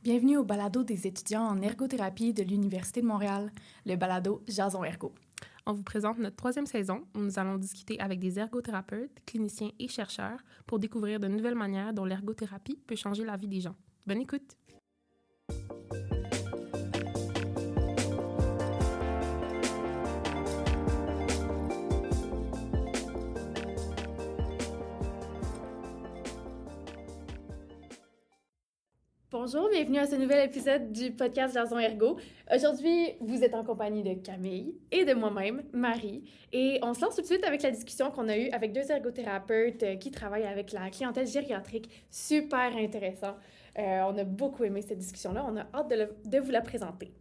Bienvenue au balado des étudiants en ergothérapie de l'Université de Montréal, le balado Jason Ergo. On vous présente notre troisième saison où nous allons discuter avec des ergothérapeutes, cliniciens et chercheurs pour découvrir de nouvelles manières dont l'ergothérapie peut changer la vie des gens. Bonne écoute! Bonjour, bienvenue à ce nouvel épisode du podcast Jason Ergo. Aujourd'hui, vous êtes en compagnie de Camille et de moi-même, Marie, et on se lance tout de suite avec la discussion qu'on a eue avec deux ergothérapeutes qui travaillent avec la clientèle gériatrique. Super intéressant. On a beaucoup aimé cette discussion-là. On a hâte de vous la présenter.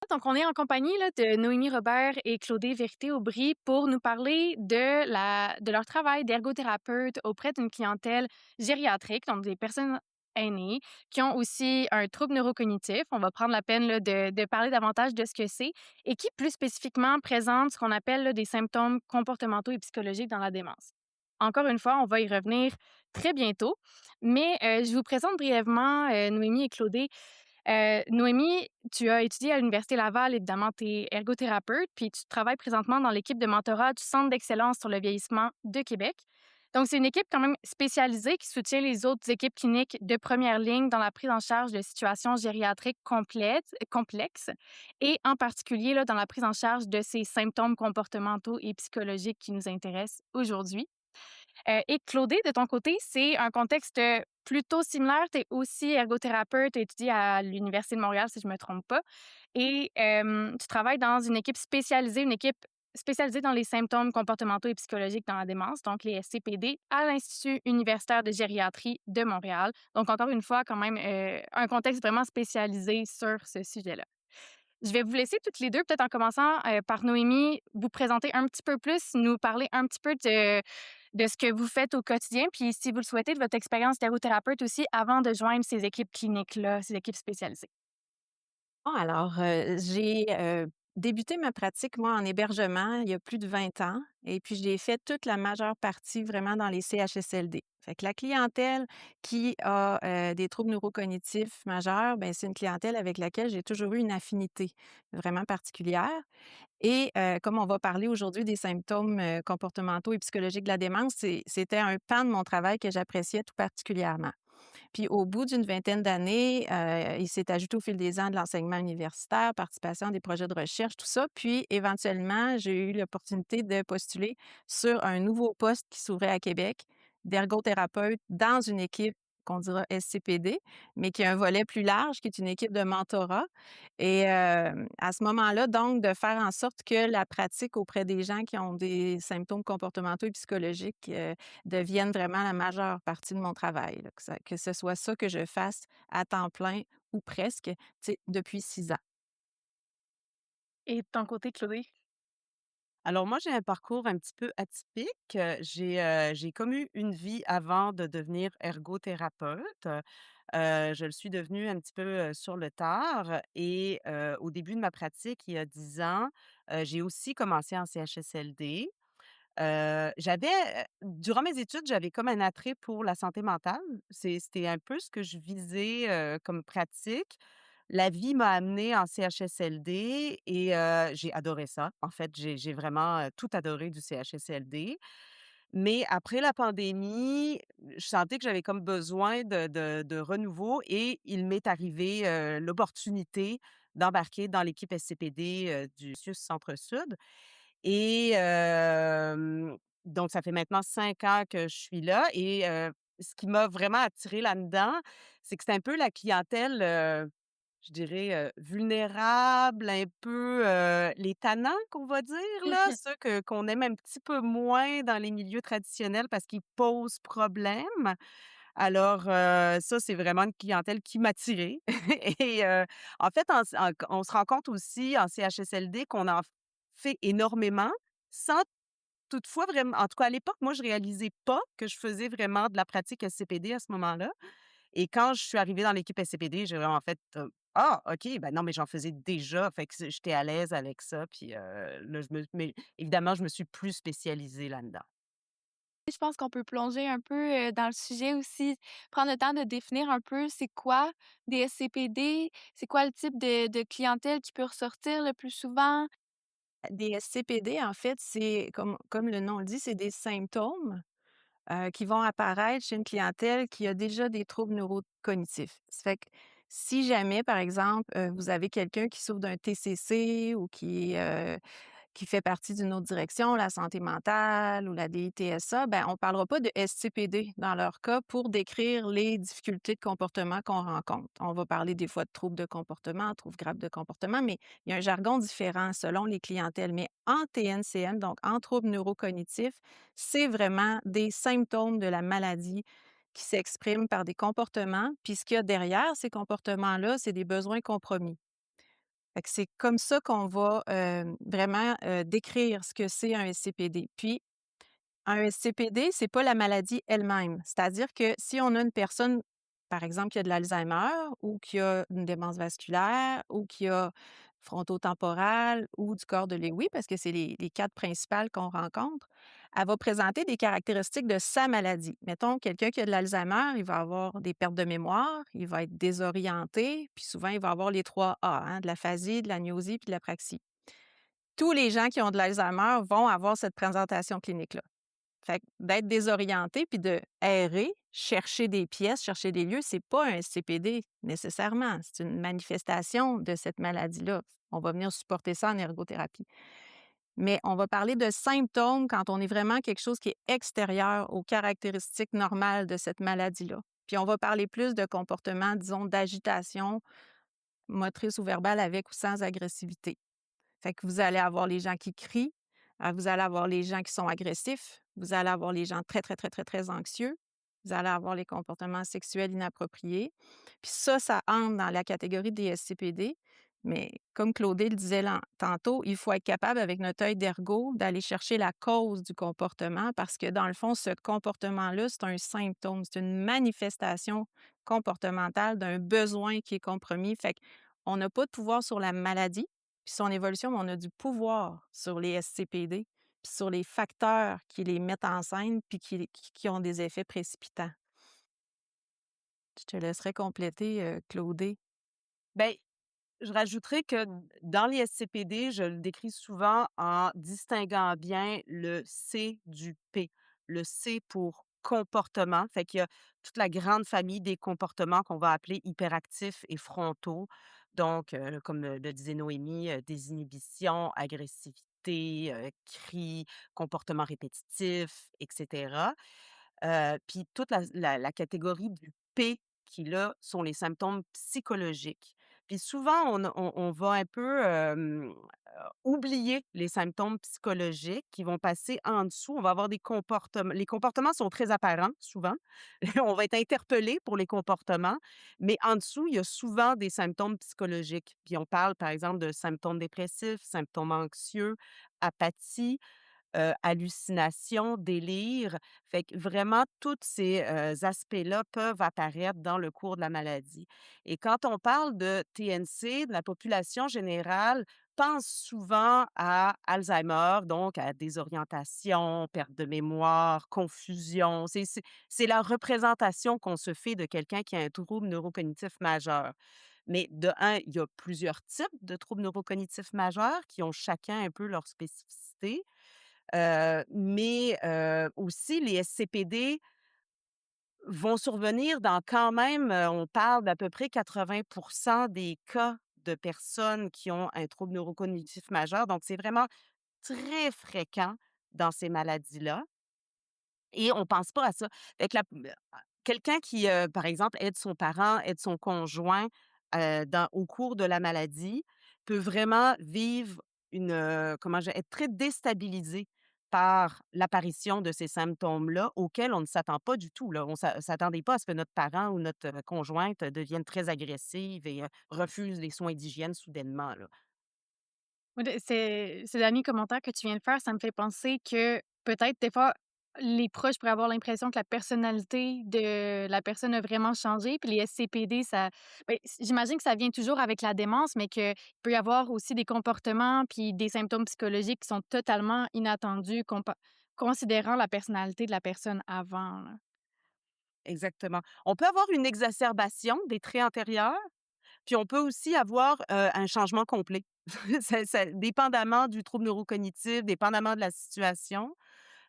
Donc, on est en compagnie là, de Noémie Robert et Claudie Vérité-Aubry pour nous parler de leur travail d'ergothérapeute auprès d'une clientèle gériatrique, donc des personnes aînées qui ont aussi un trouble neurocognitif. On va prendre la peine là, de parler davantage de ce que c'est et qui, plus spécifiquement, présente ce qu'on appelle là, des symptômes comportementaux et psychologiques dans la démence. Encore une fois, on va y revenir très bientôt, mais je vous présente brièvement Noémie et Claudie. Noémie, tu as étudié à l'Université Laval, évidemment, tu es ergothérapeute, puis tu travailles présentement dans l'équipe de mentorat du Centre d'excellence sur le vieillissement de Québec. Donc, c'est une équipe quand même spécialisée qui soutient les autres équipes cliniques de première ligne dans la prise en charge de situations gériatriques complexes et en particulier là, dans la prise en charge de ces symptômes comportementaux et psychologiques qui nous intéressent aujourd'hui. Et Claudie, de ton côté, c'est un contexte plutôt similaire. Tu es aussi ergothérapeute, tu étudies à l'Université de Montréal, si je ne me trompe pas. Et tu travailles dans une équipe spécialisée dans les symptômes comportementaux et psychologiques dans la démence, donc les SCPD, à l'Institut universitaire de gériatrie de Montréal. Donc, encore une fois, quand même, un contexte vraiment spécialisé sur ce sujet-là. Je vais vous laisser toutes les deux, peut-être en commençant par Noémie, vous présenter un petit peu plus, nous parler un petit peu de ce que vous faites au quotidien, puis si vous le souhaitez, de votre expérience d'ergothérapeute aussi avant de joindre ces équipes cliniques-là, ces équipes spécialisées. Bon, alors, j'ai, débuté ma pratique, moi, en hébergement il y a plus de 20 ans et puis je l'ai fait toute la majeure partie vraiment dans les CHSLD. Fait que la clientèle qui a, des troubles neurocognitifs majeurs, ben c'est une clientèle avec laquelle j'ai toujours eu une affinité vraiment particulière et comme on va parler aujourd'hui des symptômes, comportementaux et psychologiques de la démence, c'était un pan de mon travail que j'appréciais tout particulièrement. Puis au bout d'une vingtaine d'années, il s'est ajouté au fil des ans de l'enseignement universitaire, participation à des projets de recherche, tout ça. Puis éventuellement, j'ai eu l'opportunité de postuler sur un nouveau poste qui s'ouvrait à Québec d'ergothérapeute dans une équipe qu'on dira SCPD, mais qui a un volet plus large, qui est une équipe de mentorat. Et à ce moment-là, donc, de faire en sorte que la pratique auprès des gens qui ont des symptômes comportementaux et psychologiques, devienne vraiment la majeure partie de mon travail, là, que ce soit ça que je fasse à temps plein ou presque, tu sais, depuis 6 ans. Et de ton côté, Claudie? Alors moi, j'ai un parcours un petit peu atypique. J'ai comme eu une vie avant de devenir ergothérapeute. Je le suis devenue un petit peu, sur le tard et au début de ma pratique, il y a 10 ans, j'ai aussi commencé en CHSLD. Durant mes études, j'avais comme un attrait pour la santé mentale. C'était un peu ce que je visais, comme pratique. La vie m'a amenée en CHSLD et j'ai adoré ça. En fait, j'ai vraiment, tout adoré du CHSLD. Mais après la pandémie, je sentais que j'avais comme besoin de renouveau et il m'est arrivé, l'opportunité d'embarquer dans l'équipe SCPD, du CIUS Centre-Sud. Et donc ça fait maintenant 5 ans que je suis là et ce qui m'a vraiment attirée là-dedans, c'est que c'est un peu la clientèle, je dirais, vulnérable, un peu, les tannants qu'on va dire là, ceux qu'on aime un petit peu moins dans les milieux traditionnels parce qu'ils posent problème. Alors, ça, c'est vraiment une clientèle qui m'attirait et en fait, on se rend compte aussi en CHSLD qu'on en fait énormément sans toutefois vraiment en tout cas à l'époque, moi, je réalisais pas que je faisais vraiment de la pratique SCPD à ce moment-là et quand je suis arrivée dans l'équipe SCPD, j'ai vraiment fait, «Ah OK, ben non, mais j'en faisais déjà», fait que j'étais à l'aise avec ça puis là, mais évidemment, je me suis plus spécialisée là-dedans. Je pense qu'on peut plonger un peu, dans le sujet aussi, prendre le temps de définir un peu c'est quoi des SCPD, c'est quoi le type de clientèle qui peut ressortir le plus souvent? Des SCPD, en fait, c'est comme le nom le dit, c'est des symptômes, qui vont apparaître chez une clientèle qui a déjà des troubles neurocognitifs. Ça fait que si jamais, par exemple, vous avez quelqu'un qui souffre d'un TCC ou qui fait partie d'une autre direction, la santé mentale ou la DITSA, ben, on ne parlera pas de SCPD dans leur cas pour décrire les difficultés de comportement qu'on rencontre. On va parler des fois de troubles de comportement, troubles graves de comportement, mais il y a un jargon différent selon les clientèles. Mais en TNCM, donc en troubles neurocognitifs, c'est vraiment des symptômes de la maladie qui s'expriment par des comportements. Puis ce qu'il y a derrière ces comportements-là, c'est des besoins compromis. Fait que c'est comme ça qu'on va, vraiment, décrire ce que c'est un SCPD. Puis, un SCPD, c'est pas la maladie elle-même. C'est-à-dire que si on a une personne, par exemple, qui a de l'Alzheimer ou qui a une démence vasculaire ou qui a frontotemporale ou du corps de Lewy, parce que c'est les 4 principales qu'on rencontre, elle va présenter des caractéristiques de sa maladie. Mettons, quelqu'un qui a de l'Alzheimer, il va avoir des pertes de mémoire, il va être désorienté, puis souvent, il va avoir les 3 A, hein, de l'aphasie, de l'agnosie puis de l'apraxie. Tous les gens qui ont de l'Alzheimer vont avoir cette présentation clinique-là. Fait que d'être désorienté puis de errer, chercher des pièces, chercher des lieux, c'est pas un SCPD nécessairement. C'est une manifestation de cette maladie-là. On va venir supporter ça en ergothérapie. Mais on va parler de symptômes quand on est vraiment quelque chose qui est extérieur aux caractéristiques normales de cette maladie-là. Puis on va parler plus de comportements, disons, d'agitation motrice ou verbale avec ou sans agressivité. Fait que vous allez avoir les gens qui crient, vous allez avoir les gens qui sont agressifs, vous allez avoir les gens très, très, très, très, très anxieux, vous allez avoir les comportements sexuels inappropriés. Puis ça entre dans la catégorie des SCPD. Mais comme Claudie le disait tantôt, il faut être capable, avec notre œil d'ergo, d'aller chercher la cause du comportement parce que, dans le fond, ce comportement-là, c'est un symptôme, c'est une manifestation comportementale d'un besoin qui est compromis. Fait qu'on n'a pas de pouvoir sur la maladie, puis son évolution, mais on a du pouvoir sur les SCPD, puis sur les facteurs qui les mettent en scène, puis qui ont des effets précipitants. Je te laisserai compléter, Claudie. Ben, je rajouterais que dans les SCPD, je le décris souvent en distinguant bien le C du P. Le C pour comportement, fait qu'il y a toute la grande famille des comportements qu'on va appeler hyperactifs et frontaux. Donc, comme le disait Noémie, désinhibition, agressivité, cris, comportements répétitifs, et cetera. Puis toute la catégorie du P qui, là, sont les symptômes psychologiques. Puis souvent, on va un peu, oublier les symptômes psychologiques qui vont passer en dessous. On va avoir des comportements les comportements sont très apparents souvent. On va être interpellé pour les comportements, mais en dessous, il y a souvent des symptômes psychologiques. Puis on parle, par exemple, de symptômes dépressifs, symptômes anxieux, apathie, hallucinations, délires. Fait que vraiment tous ces, aspects-là peuvent apparaître dans le cours de la maladie et quand on parle de TNC, de la population générale pense souvent à Alzheimer, donc à désorientation, perte de mémoire, confusion. C'est la représentation qu'on se fait de quelqu'un qui a un trouble neurocognitif majeur. Mais de un, il y a plusieurs types de troubles neurocognitifs majeurs qui ont chacun un peu leur spécificité. Mais aussi les SCPD vont survenir dans quand même, on parle d'à peu près 80 des cas de personnes qui ont un trouble neurocognitif majeur, donc c'est vraiment très fréquent dans ces maladies-là. Et on pense pas à ça. Fait que quelqu'un qui, par exemple, aide son parent, aide son conjoint, au cours de la maladie, peut vraiment vivre comment dire? Être très déstabilisé par l'apparition de ces symptômes-là auxquels on ne s'attend pas du tout, là. On s'attendait pas à ce que notre parent ou notre, conjointe devienne très agressive et refuse les soins d'hygiène soudainement, là. Oui, ces derniers commentaires que tu viens de faire, ça me fait penser que peut-être des fois, les proches pourraient avoir l'impression que la personnalité de la personne a vraiment changé, puis les SCPD, ça j'imagine que ça vient toujours avec la démence, mais qu'il peut y avoir aussi des comportements puis des symptômes psychologiques qui sont totalement inattendus considérant la personnalité de la personne avant, là. Exactement. On peut avoir une exacerbation des traits antérieurs, puis on peut aussi avoir, un changement complet. Dépendamment du trouble neurocognitif, dépendamment de la situation,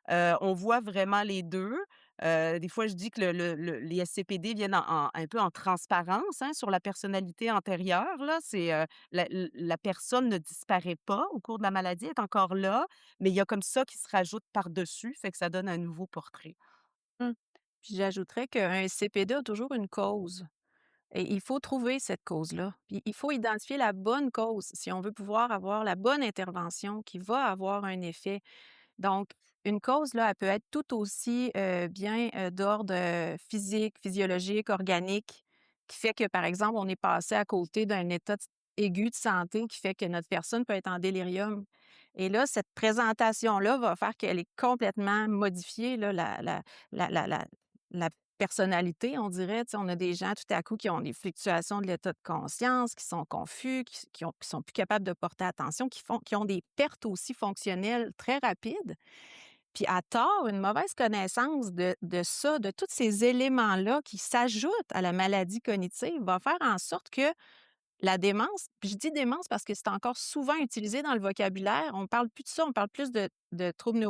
on voit vraiment les 2. Des fois, je dis que les SCPD viennent un peu en transparence, hein, sur la personnalité antérieure, là. C'est, la personne ne disparaît pas au cours de la maladie, elle est encore là, mais il y a comme ça qui se rajoute par-dessus, fait que ça donne un nouveau portrait. Mmh. Puis j'ajouterais qu'un CPD a toujours une cause et il faut trouver cette cause-là. Puis il faut identifier la bonne cause si on veut pouvoir avoir la bonne intervention qui va avoir un effet. Donc, une cause, là, elle peut être tout aussi, bien, d'ordre, physique, physiologique, organique, qui fait que, par exemple, on est passé à côté d'un état aigu de santé qui fait que notre personne peut être en délirium. Et là, cette présentation-là va faire qu'elle est complètement modifiée, là, la personnalité, on dirait. Tu sais, on a des gens tout à coup qui ont des fluctuations de l'état de conscience, qui sont confus, qui sont plus capables de porter attention, qui ont des pertes aussi fonctionnelles très rapides. Puis à tort, une mauvaise connaissance de ça, de tous ces éléments-là qui s'ajoutent à la maladie cognitive va faire en sorte que la démence, puis je dis démence parce que c'est encore souvent utilisé dans le vocabulaire. On parle plus de ça, on parle plus de troubles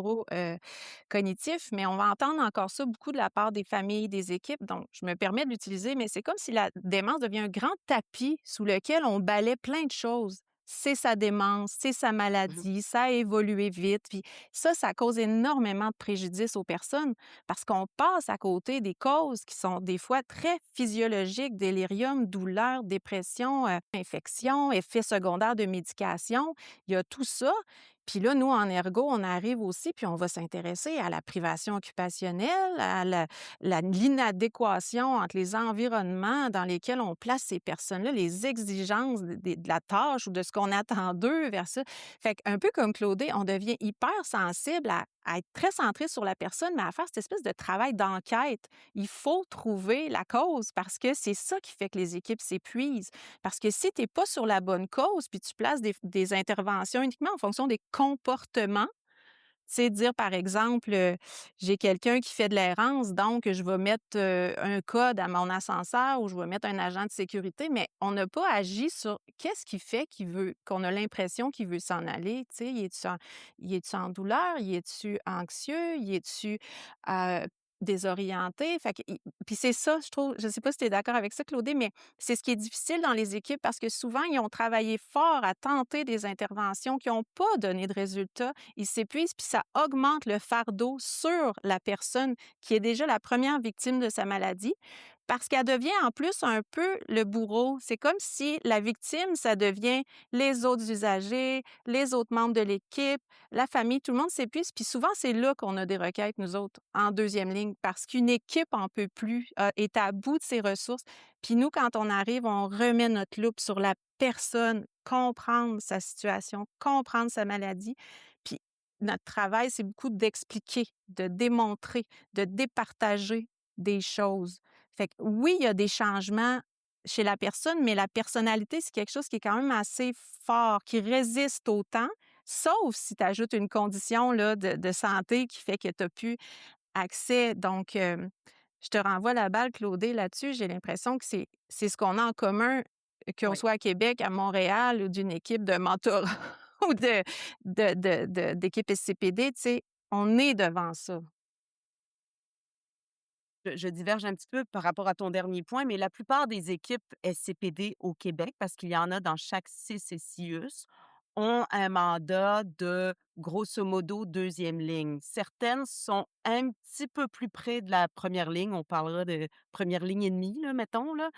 cognitifs, mais on va entendre encore ça beaucoup de la part des familles, des équipes. Donc, je me permets de l'utiliser, mais c'est comme si la démence devient un grand tapis sous lequel on balaie plein de choses. C'est sa démence, c'est sa Mmh. maladie, ça a évolué vite. Puis ça cause énormément de préjudice aux personnes parce qu'on passe à côté des causes qui sont des fois très physiologiques, délirium, douleur, dépression, infection, effets secondaires de médication. Il y a tout ça. Puis là, nous, en ergo, on arrive aussi, puis on va s'intéresser à la privation occupationnelle, à l'inadéquation entre les environnements dans lesquels on place ces personnes-là, les exigences de la tâche ou de ce qu'on attend d'eux vers ça. Fait qu'un peu comme Claudie, on devient hyper sensible à être très centré sur la personne, mais à faire cette espèce de travail d'enquête. Il faut trouver la cause parce que c'est ça qui fait que les équipes s'épuisent. Parce que si tu n'es pas sur la bonne cause, puis tu places des interventions uniquement en fonction des comportements, tu sais, dire par exemple, j'ai quelqu'un qui fait de l'errance, donc je vais mettre, un code à mon ascenseur ou je vais mettre un agent de sécurité, mais on n'a pas agi sur qu'est-ce qui fait qu'on a l'impression qu'il veut s'en aller, tu sais? Il est-tu en douleur? Il est-tu anxieux? Il est-tu, heu, désorienté? Fait que puis c'est ça, je trouve, je sais pas si tu es d'accord avec ça, Claudie, mais c'est ce qui est difficile dans les équipes parce que souvent, ils ont travaillé fort à tenter des interventions qui ont pas donné de résultats. Ils s'épuisent, puis ça augmente le fardeau sur la personne qui est déjà la première victime de sa maladie, parce qu'elle devient en plus un peu le bourreau. C'est comme si la victime, ça devient les autres usagers, les autres membres de l'équipe, la famille, tout le monde s'épuise. Puis souvent, c'est là qu'on a des requêtes, nous autres, en deuxième ligne, parce qu'une équipe en peut plus, est à bout de ses ressources. Puis nous, quand on arrive, on remet notre loupe sur la personne, comprendre sa situation, comprendre sa maladie. Puis notre travail, c'est beaucoup d'expliquer, de démontrer, de départager des choses. Fait que oui, il y a des changements chez la personne, mais la personnalité, c'est quelque chose qui est quand même assez fort, qui résiste au temps, sauf si tu ajoutes une condition là, de santé qui fait que tu as plus accès. Donc, je te renvoie la balle, Claudie, là-dessus. J'ai l'impression que c'est ce qu'on a en commun, qu'on Oui. soit à Québec, à Montréal ou d'une équipe de mentorat ou d'équipe SCPD, tu sais, on est devant ça. Je diverge un petit peu par rapport à ton dernier point, mais la plupart des équipes SCPD au Québec, parce qu'il y en a dans chaque CCCIUS, ont un mandat de grosso modo deuxième ligne. Certaines sont un petit peu plus près de la première ligne, on parlera de première ligne et demie, là, mettons, là.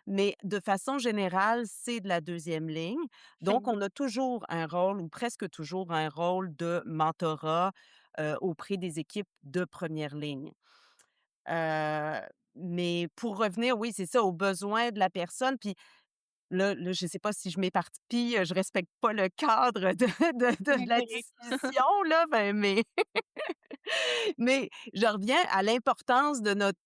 Mais de façon générale, c'est de la deuxième ligne. Fait Donc, on a toujours un rôle, ou presque toujours un rôle de mentorat auprès des équipes de première ligne. Heu, mais pour revenir, oui, c'est ça, aux besoins de la personne, puis là, je sais pas si je m'éparpille, je respecte pas le cadre de la correct. discussion là, ben, mais mais je reviens à l'importance de notre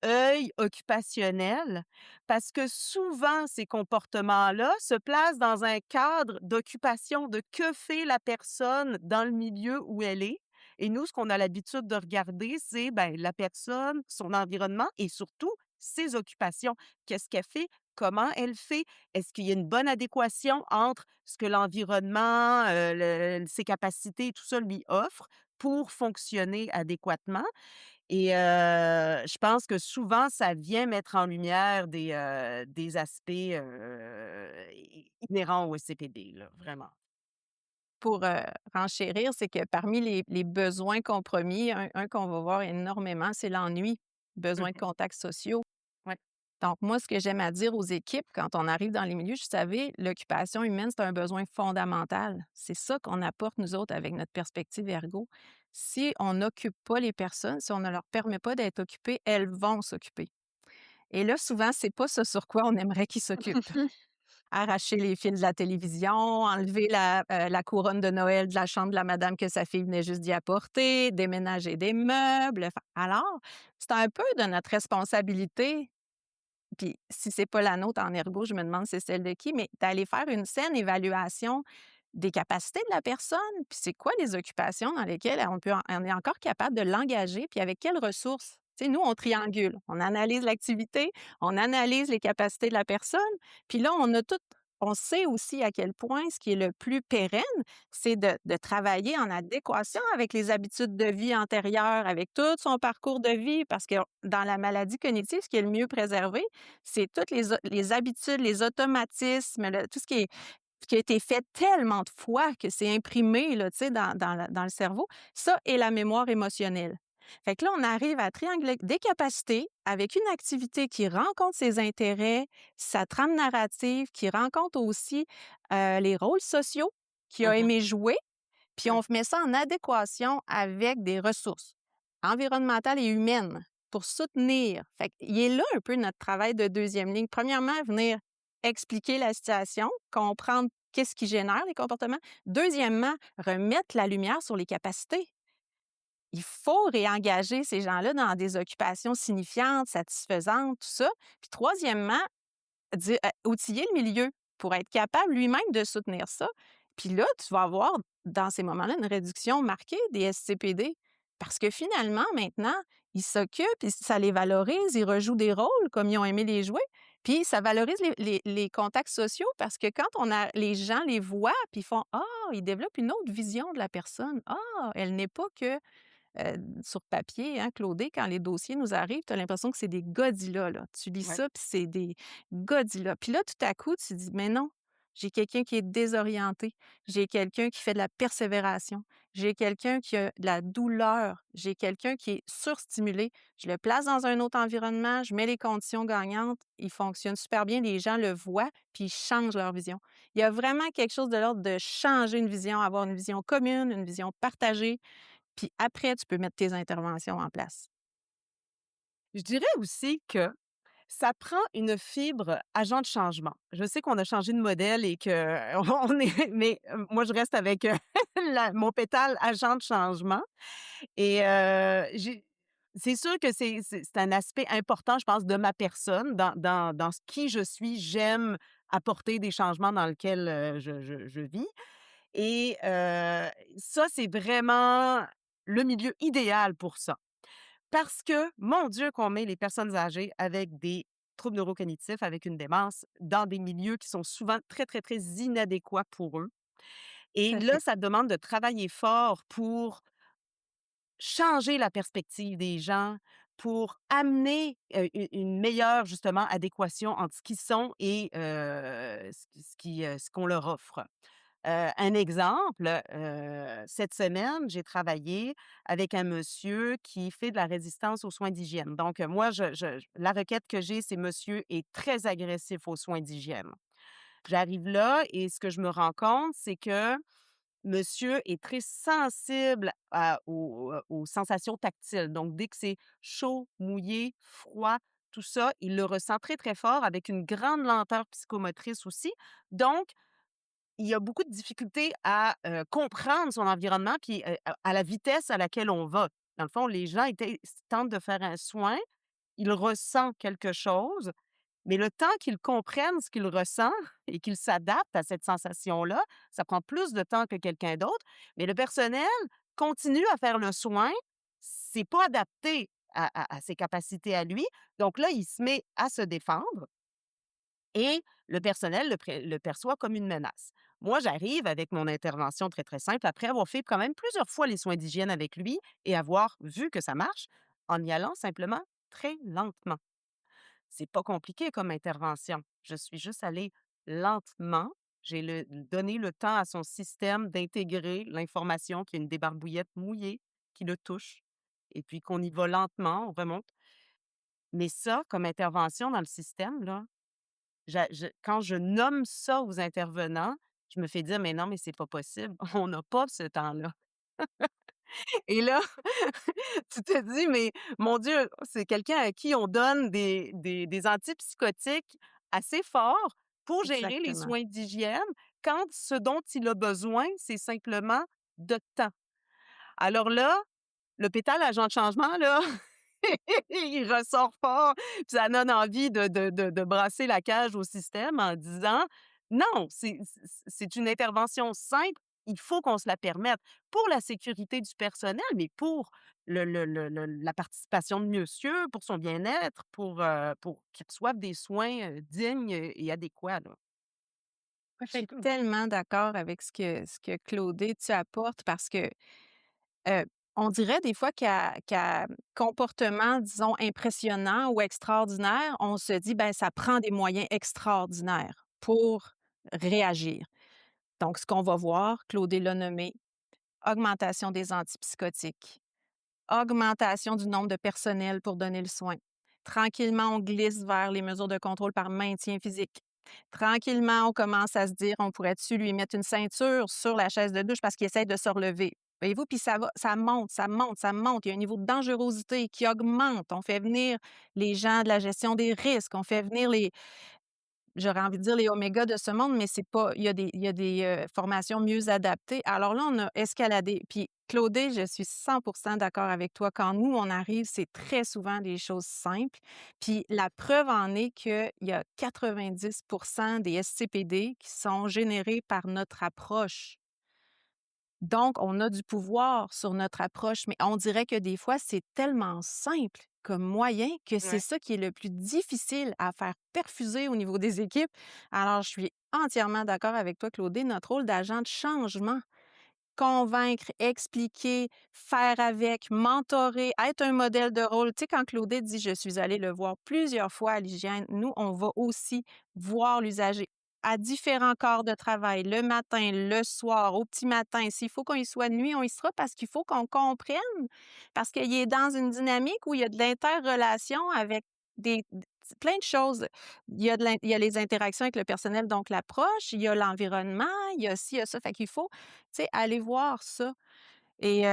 œil occupationnel parce que souvent ces comportements-là se placent dans un cadre d'occupation de que fait la personne dans le milieu où elle est Et nous, ce qu'on a l'habitude de regarder, c'est ben, la personne, son environnement et surtout ses occupations. Qu'est-ce qu'elle fait? Comment elle fait? Est-ce qu'il y a une bonne adéquation entre ce que l'environnement, ses capacités et tout ça lui offre pour fonctionner adéquatement? Et je pense que souvent, ça vient mettre en lumière des aspects, inhérents au SCPD, là, vraiment. Pour, renchérir, c'est que parmi les besoins compromis, un qu'on va voir énormément, c'est l'ennui, besoin de Mmh. contacts sociaux. Ouais. Donc moi, ce que j'aime à dire aux équipes quand on arrive dans les milieux, vous savez, l'occupation humaine, c'est un besoin fondamental. C'est ça qu'on apporte, nous autres, avec notre perspective ergo. Si on n'occupe pas les personnes, si on ne leur permet pas d'être occupées, elles vont s'occuper. Et là, souvent, c'est pas ce sur quoi on aimerait qu'ils s'occupent. Arracher les fils de la télévision, enlever la couronne de Noël de la chambre de la madame que sa fille venait juste d'y apporter, déménager des meubles. Enfin, alors, c'est un peu de notre responsabilité, puis si c'est pas la nôtre en ergo, je me demande c'est celle de qui, mais d'aller faire une saine évaluation des capacités de la personne, puis c'est quoi les occupations dans lesquelles on est encore capable de l'engager, puis avec quelles ressources. Tu sais, nous, on triangule, on analyse l'activité, on analyse les capacités de la personne, puis là, on sait aussi à quel point ce qui est le plus pérenne, c'est de travailler en adéquation avec les habitudes de vie antérieures, avec tout son parcours de vie, parce que dans la maladie cognitive, ce qui est le mieux préservé, c'est toutes les habitudes, les automatismes, tout ce qui a été fait tellement de fois que c'est imprimé là, tu sais, dans le cerveau, ça et la mémoire émotionnelle. Fait que là, on arrive à triangler des capacités avec une activité qui rencontre ses intérêts, sa trame narrative, qui rencontre aussi les rôles sociaux qu'il a Mmh. aimé jouer, puis Ouais. on met ça en adéquation avec des ressources environnementales et humaines pour soutenir. Fait qu'il est là un peu notre travail de deuxième ligne. Premièrement, venir expliquer la situation, comprendre qu'est-ce qui génère les comportements. Deuxièmement, remettre la lumière sur les capacités. Il faut réengager ces gens-là dans des occupations signifiantes, satisfaisantes, tout ça. Puis troisièmement, outiller le milieu pour être capable lui-même de soutenir ça. Puis là, tu vas avoir dans ces moments-là une réduction marquée des SCPD parce que finalement, maintenant, ils s'occupent, ça les valorise, ils rejouent des rôles comme ils ont aimé les jouer. Puis ça valorise les contacts sociaux parce que quand les gens les voient, puis ils font ah, ils développent une autre vision de la personne. Ah, elle n'est pas que sur papier, hein, Claudé, quand les dossiers nous arrivent, tu as l'impression que c'est des Godzilla, là. Tu lis Ouais. ça, puis c'est des Godzilla. Puis là, tout à coup, tu te dis: «Mais non, j'ai quelqu'un qui est désorienté, j'ai quelqu'un qui fait de la persévération, j'ai quelqu'un qui a de la douleur, j'ai quelqu'un qui est surstimulé». Je le place dans un autre environnement, je mets les conditions gagnantes, il fonctionne super bien, les gens le voient, puis ils changent leur vision. Il y a vraiment quelque chose de l'ordre de changer une vision, avoir une vision commune, une vision partagée, puis après, tu peux mettre tes interventions en place. Je dirais aussi que ça prend une fibre agent de changement. Je sais qu'on a changé de modèle et que on est mais moi, je reste avec, la mon pétale agent de changement et j'ai c'est sûr que c'est un aspect important, je pense, de ma personne, dans ce qui je suis. J'aime apporter des changements dans lequel, je vis et ça, c'est vraiment le milieu idéal pour ça. Parce que, mon Dieu, qu'on met les personnes âgées avec des troubles neurocognitifs, avec une démence, dans des milieux qui sont souvent très, très, très inadéquats pour eux. Tout Et à là, fait. ça demande de travailler fort pour changer la perspective des gens, pour amener, une meilleure, justement, adéquation entre ce qu'ils sont et ce qu'on leur offre. Un exemple, cette semaine, j'ai travaillé avec un monsieur qui fait de la résistance aux soins d'hygiène. Donc, moi, la requête que j'ai, c'est monsieur est très agressif aux soins d'hygiène. J'arrive là et ce que je me rends compte, c'est que monsieur est très sensible aux sensations tactiles. Donc, dès que c'est chaud, mouillé, froid, tout ça, il le ressent très, très fort avec une grande lenteur psychomotrice aussi. Donc, il y a beaucoup de difficultés à, comprendre son environnement puis, à la vitesse à laquelle on va. Dans le fond, les gens tentent de faire un soin, il ressent quelque chose, mais le temps qu'il comprenne ce qu'il ressent et qu'il s'adapte à cette sensation-là, ça prend plus de temps que quelqu'un d'autre. Mais le personnel continue à faire le soin, c'est pas adapté à ses capacités à lui. Donc là, il se met à se défendre et le personnel le perçoit comme une menace. Moi, j'arrive avec mon intervention très, très simple après avoir fait quand même plusieurs fois les soins d'hygiène avec lui et avoir vu que ça marche en y allant simplement très lentement. C'est pas compliqué comme intervention. Je suis juste allée lentement. Donné le temps à son système d'intégrer l'information qu'il y a une débarbouillette mouillée qui le touche et puis qu'on y va lentement, on remonte. Mais ça, comme intervention dans le système, là, quand je nomme ça aux intervenants, je me fais dire: «Mais non, mais c'est pas possible, on n'a pas ce temps-là». Et là, tu te dis: «Mais mon Dieu, c'est quelqu'un à qui on donne des antipsychotiques assez forts pour gérer les Exactement. soins d'hygiène, quand ce dont il a besoin, c'est simplement de temps». Alors là, le pétale agent de changement, là, il ressort fort, puis ça donne envie de brasser la cage au système en disant: «Non, c'est une intervention simple, il faut qu'on se la permette pour la sécurité du personnel, mais pour la participation de monsieur, pour son bien-être, pour qu'il reçoive des soins, dignes, et adéquats, là». Ouais, Je fait suis que tellement d'accord avec ce que Claudie, tu apportes parce que Heu, on dirait des fois qu'à comportement, disons, impressionnant ou extraordinaire, on se dit: «Ben, ça prend des moyens extraordinaires pour réagir». Donc ce qu'on va voir, Claudie l'a nommé, augmentation des antipsychotiques, augmentation du nombre de personnel pour donner le soin. Tranquillement, on glisse vers les mesures de contrôle par maintien physique. Tranquillement, on commence à se dire: «On pourrait-tu lui mettre une ceinture sur la chaise de douche parce qu'il essaie de se relever?» Voyez-vous? Puis ça monte, ça monte, ça monte. Il y a un niveau de dangerosité qui augmente. On fait venir les gens de la gestion des risques, on fait venir les j'aurais envie de dire les oméga de ce monde, mais c'est pas il y a des formations mieux adaptées. Alors là, on a escaladé. Puis Claudie, je suis 100 d'accord avec toi. Quand nous, on arrive, c'est très souvent des choses simples. Puis la preuve en est qu'il y a 90 des SCPD qui sont générés par notre approche. Donc, on a du pouvoir sur notre approche, mais on dirait que des fois, c'est tellement simple comme moyen que c'est Ouais. ça qui est le plus difficile à faire perfuser au niveau des équipes. Alors, je suis entièrement d'accord avec toi, Claudie. Notre rôle d'agent de changement, convaincre, expliquer, faire avec, mentorer, être un modèle de rôle. Tu sais, quand Claudie dit: «Je suis allée le voir plusieurs fois à l'hygiène», nous, on va aussi voir l'usager à différents corps de travail, le matin, le soir, au petit matin. S'il faut qu'on y soit de nuit, on y sera parce qu'il faut qu'on comprenne, parce qu'il est dans une dynamique où il y a de l'interrelation avec des plein de choses. Il y a les interactions avec le personnel, donc l'approche, il y a l'environnement, il y a ci, il y a ça. Fait qu'il faut, tu sais, aller voir ça et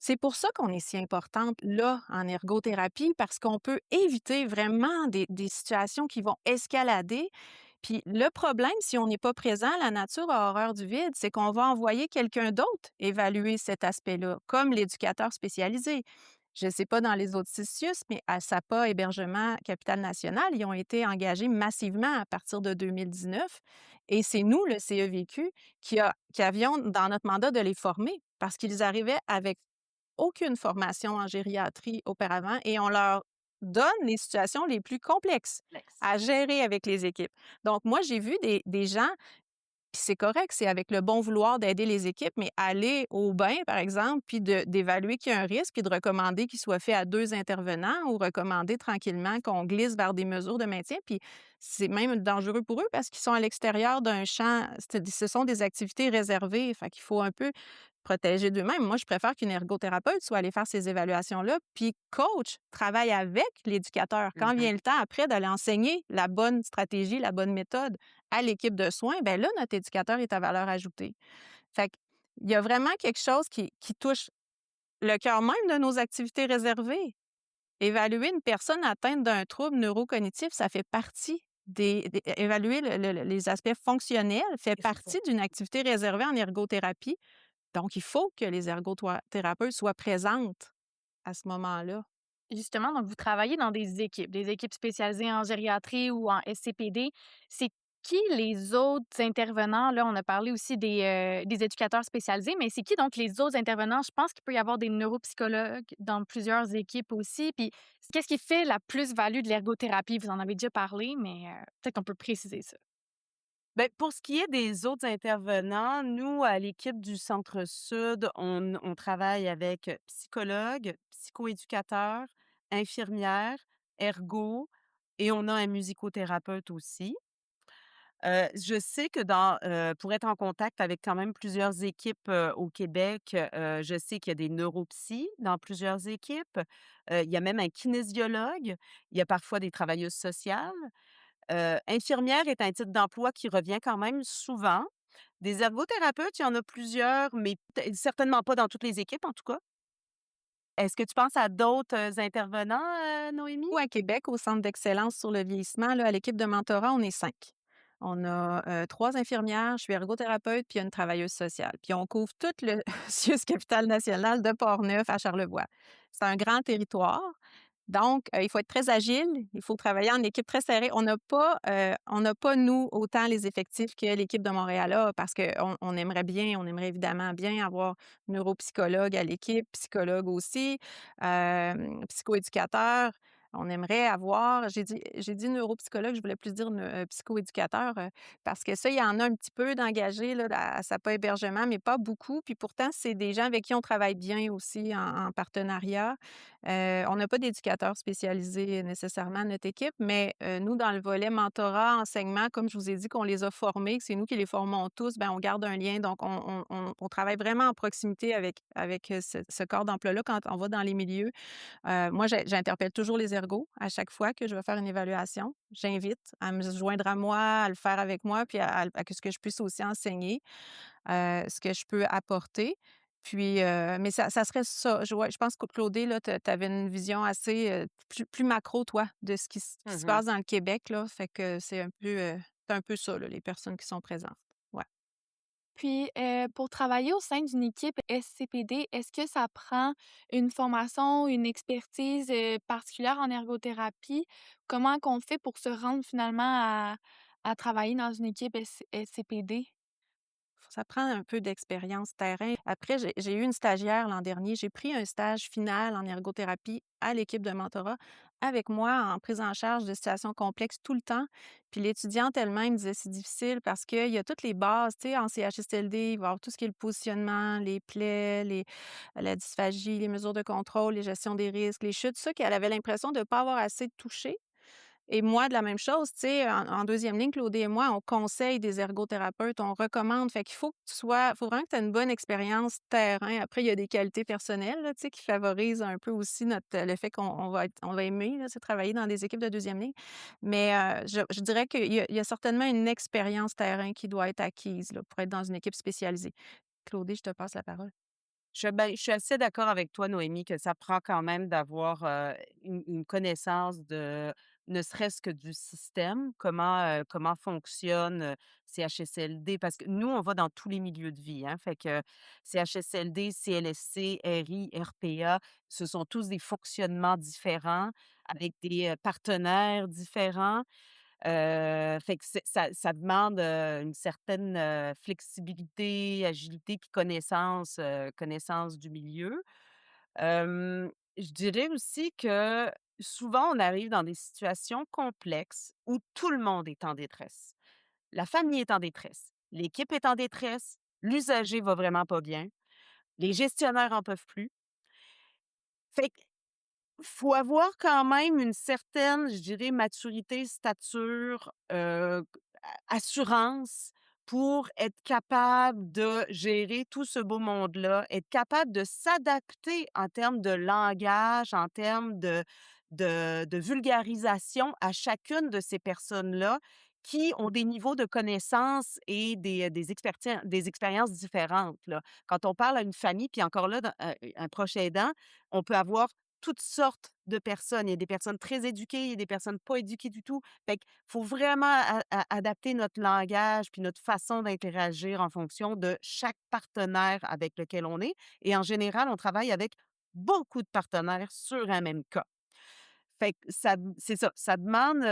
c'est pour ça qu'on est si importante là, en ergothérapie, parce qu'on peut éviter vraiment des situations qui vont escalader. Puis le problème, si on n'est pas présent, la nature a horreur du vide, c'est qu'on va envoyer quelqu'un d'autre évaluer cet aspect-là, comme l'éducateur spécialisé. Je ne sais pas dans les autres CISIUS, mais à SAPA Hébergement Capitale Nationale, ils ont été engagés massivement à partir de 2019. Et c'est nous, le CEVQ, qui avions dans notre mandat de les former parce qu'ils arrivaient avec aucune formation en gériatrie auparavant et on leur donne les situations les plus complexes Complexe. à gérer avec les équipes. Donc moi, j'ai vu des gens, puis c'est correct, c'est avec le bon vouloir d'aider les équipes, mais aller au bain, par exemple, puis d'évaluer qu'il y a un risque, puis de recommander qu'il soit fait à 2 intervenants ou recommander tranquillement qu'on glisse vers des mesures de maintien. Puis c'est même dangereux pour eux parce qu'ils sont à l'extérieur d'un champ. Ce sont des activités réservées, fait qu'il faut un peu protéger d'eux-mêmes. Moi, je préfère qu'une ergothérapeute soit allée faire ces évaluations-là, puis coach travaille avec l'éducateur. Quand Mmh. vient le temps après d'aller enseigner la bonne stratégie, la bonne méthode à l'équipe de soins, ben là, notre éducateur est à valeur ajoutée. Fait qu'il y a vraiment quelque chose qui touche le cœur même de nos activités réservées. Évaluer une personne atteinte d'un trouble neurocognitif, ça fait partie évaluer les aspects fonctionnels fait Et c'est ça. partie d'une activité réservée en ergothérapie. Donc, il faut que les ergothérapeutes soient présentes à ce moment-là. justement, donc vous travaillez dans des équipes spécialisées en gériatrie ou en SCPD. C'est qui les autres intervenants? Là, on a parlé aussi des éducateurs spécialisés, mais c'est qui donc les autres intervenants? Je pense qu'il peut y avoir des neuropsychologues dans plusieurs équipes aussi. Puis qu'est-ce qui fait la plus-value de l'ergothérapie? Vous en avez déjà parlé, mais peut-être qu'on peut préciser ça. Ben, pour ce qui est des autres intervenants, nous, à l'équipe du Centre-Sud, on travaille avec psychologues, psychoéducateurs, infirmières, ergo et on a un musicothérapeute aussi. Je sais que pour être en contact avec quand même plusieurs équipes, au Québec, je sais qu'il y a des neuropsys dans plusieurs équipes. Il y a même un kinésiologue, il y a parfois des travailleuses sociales. Infirmière est un titre d'emploi qui revient quand même souvent. Des ergothérapeutes, il y en a plusieurs, mais certainement pas dans toutes les équipes, en tout cas. Est-ce que tu penses à d'autres, intervenants, Noémie? Nous, à Québec, au Centre d'excellence sur le vieillissement, là, à l'équipe de mentorat, on est 5. On a 3 infirmières, je suis ergothérapeute, puis il y a une travailleuse sociale. Puis on couvre tout le CIUS-Capitale-Nationale de Portneuf à Charlevoix. C'est un grand territoire. Donc, il faut être très agile, il faut travailler en équipe très serrée. On n'a pas, nous, autant les effectifs que l'équipe de Montréal a parce qu'on aimerait bien, on aimerait évidemment bien avoir neuropsychologue à l'équipe, psychologue aussi, psychoéducateur. On aimerait avoir, j'ai dit neuropsychologue, je voulais plus dire psychoéducateur, parce que ça, il y en a un petit peu d'engagés là, à SAPA Hébergement, mais pas beaucoup. Puis pourtant, c'est des gens avec qui on travaille bien aussi en partenariat. On n'a pas d'éducateurs spécialisés nécessairement à notre équipe, mais nous, dans le volet mentorat, enseignement, comme je vous ai dit qu'on les a formés, que c'est nous qui les formons tous, ben on garde un lien. Donc, on travaille vraiment en proximité avec ce corps d'emploi-là quand on va dans les milieux. Moi, j'interpelle toujours les ergos à chaque fois que je vais faire une évaluation. J'invite à me joindre à moi, à le faire avec moi, puis à que ce que je puisse aussi enseigner, ce que je peux apporter. Puis, mais ça serait ça. Ouais, je pense que Claudie, là, tu avais une vision assez, plus macro, toi, de ce qui se Mmh. passe dans le Québec, là. Fait que c'est un peu ça, là, les personnes qui sont présentes. Ouais. Puis, pour travailler au sein d'une équipe SCPD, est-ce que ça prend une formation, une expertise, particulière en ergothérapie? Comment qu'on fait pour se rendre finalement à travailler dans une équipe SCPD? Ça prend un peu d'expérience terrain. Après, j'ai eu une stagiaire l'an dernier. J'ai pris un stage final en ergothérapie à l'équipe de mentorat avec moi en prise en charge de situations complexes tout le temps. Puis l'étudiante elle-même disait c'est difficile parce qu'il y a toutes les bases, tu sais, en CHSLD, il va y avoir tout ce qui est le positionnement, les plaies, la dysphagie, les mesures de contrôle, les gestions des risques, les chutes, ça qu'elle avait l'impression de ne pas avoir assez touché. Et moi, de la même chose, tu sais, en 2e ligne, Claudie et moi, on conseille des ergothérapeutes, on recommande. Fait qu'il faut vraiment que tu aies une bonne expérience terrain. Après, il y a des qualités personnelles, là, tu sais, qui favorisent un peu aussi le fait on va aimer, là, tu sais, travailler dans des équipes de 2e ligne. Mais je dirais qu'il y a certainement une expérience terrain qui doit être acquise, là, pour être dans une équipe spécialisée. Claudie, je te passe la parole. Je suis assez d'accord avec toi, Noémie, que ça prend quand même d'avoir, une connaissance de ne serait-ce que du système, comment fonctionne, CHSLD. Parce que nous, on va dans tous les milieux de vie, hein, fait que CHSLD, CLSC, RI, RPA, ce sont tous des fonctionnements différents avec des, partenaires différents. Fait que ça demande, une certaine, flexibilité, agilité, puis connaissance du milieu. Je dirais aussi que souvent, on arrive dans des situations complexes où tout le monde est en détresse. La famille est en détresse, l'équipe est en détresse, l'usager va vraiment pas bien, les gestionnaires en peuvent plus. Fait faut avoir quand même une certaine, je dirais, maturité, stature, assurance pour être capable de gérer tout ce beau monde-là, être capable de s'adapter en termes de langage, en termes de vulgarisation à chacune de ces personnes-là qui ont des niveaux de connaissances et des expériences différentes, là. Quand on parle à une famille, puis encore là, un proche aidant, on peut avoir toutes sortes de personnes. Il y a des personnes très éduquées, il y a des personnes pas éduquées du tout. Fait qu'il faut vraiment adapter notre langage puis notre façon d'interagir en fonction de chaque partenaire avec lequel on est et en général, on travaille avec beaucoup de partenaires sur un même cas. Fait que c'est ça, ça demande,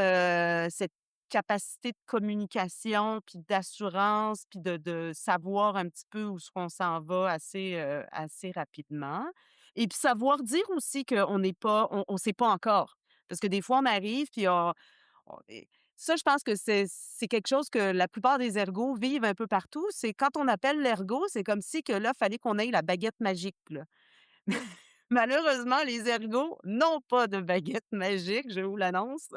cette capacité de communication, puis d'assurance, puis de savoir un petit peu où ce qu'on s'en va assez rapidement. Et puis savoir dire aussi qu'on n'est pas on sait pas encore. Parce que des fois, on arrive, puis et ça, je pense que c'est quelque chose que la plupart des ergots vivent un peu partout. C'est quand on appelle l'ergot, c'est comme si que là, fallait qu'on ait la baguette magique, là. Malheureusement, les ergots n'ont pas de baguette magique, je vous l'annonce.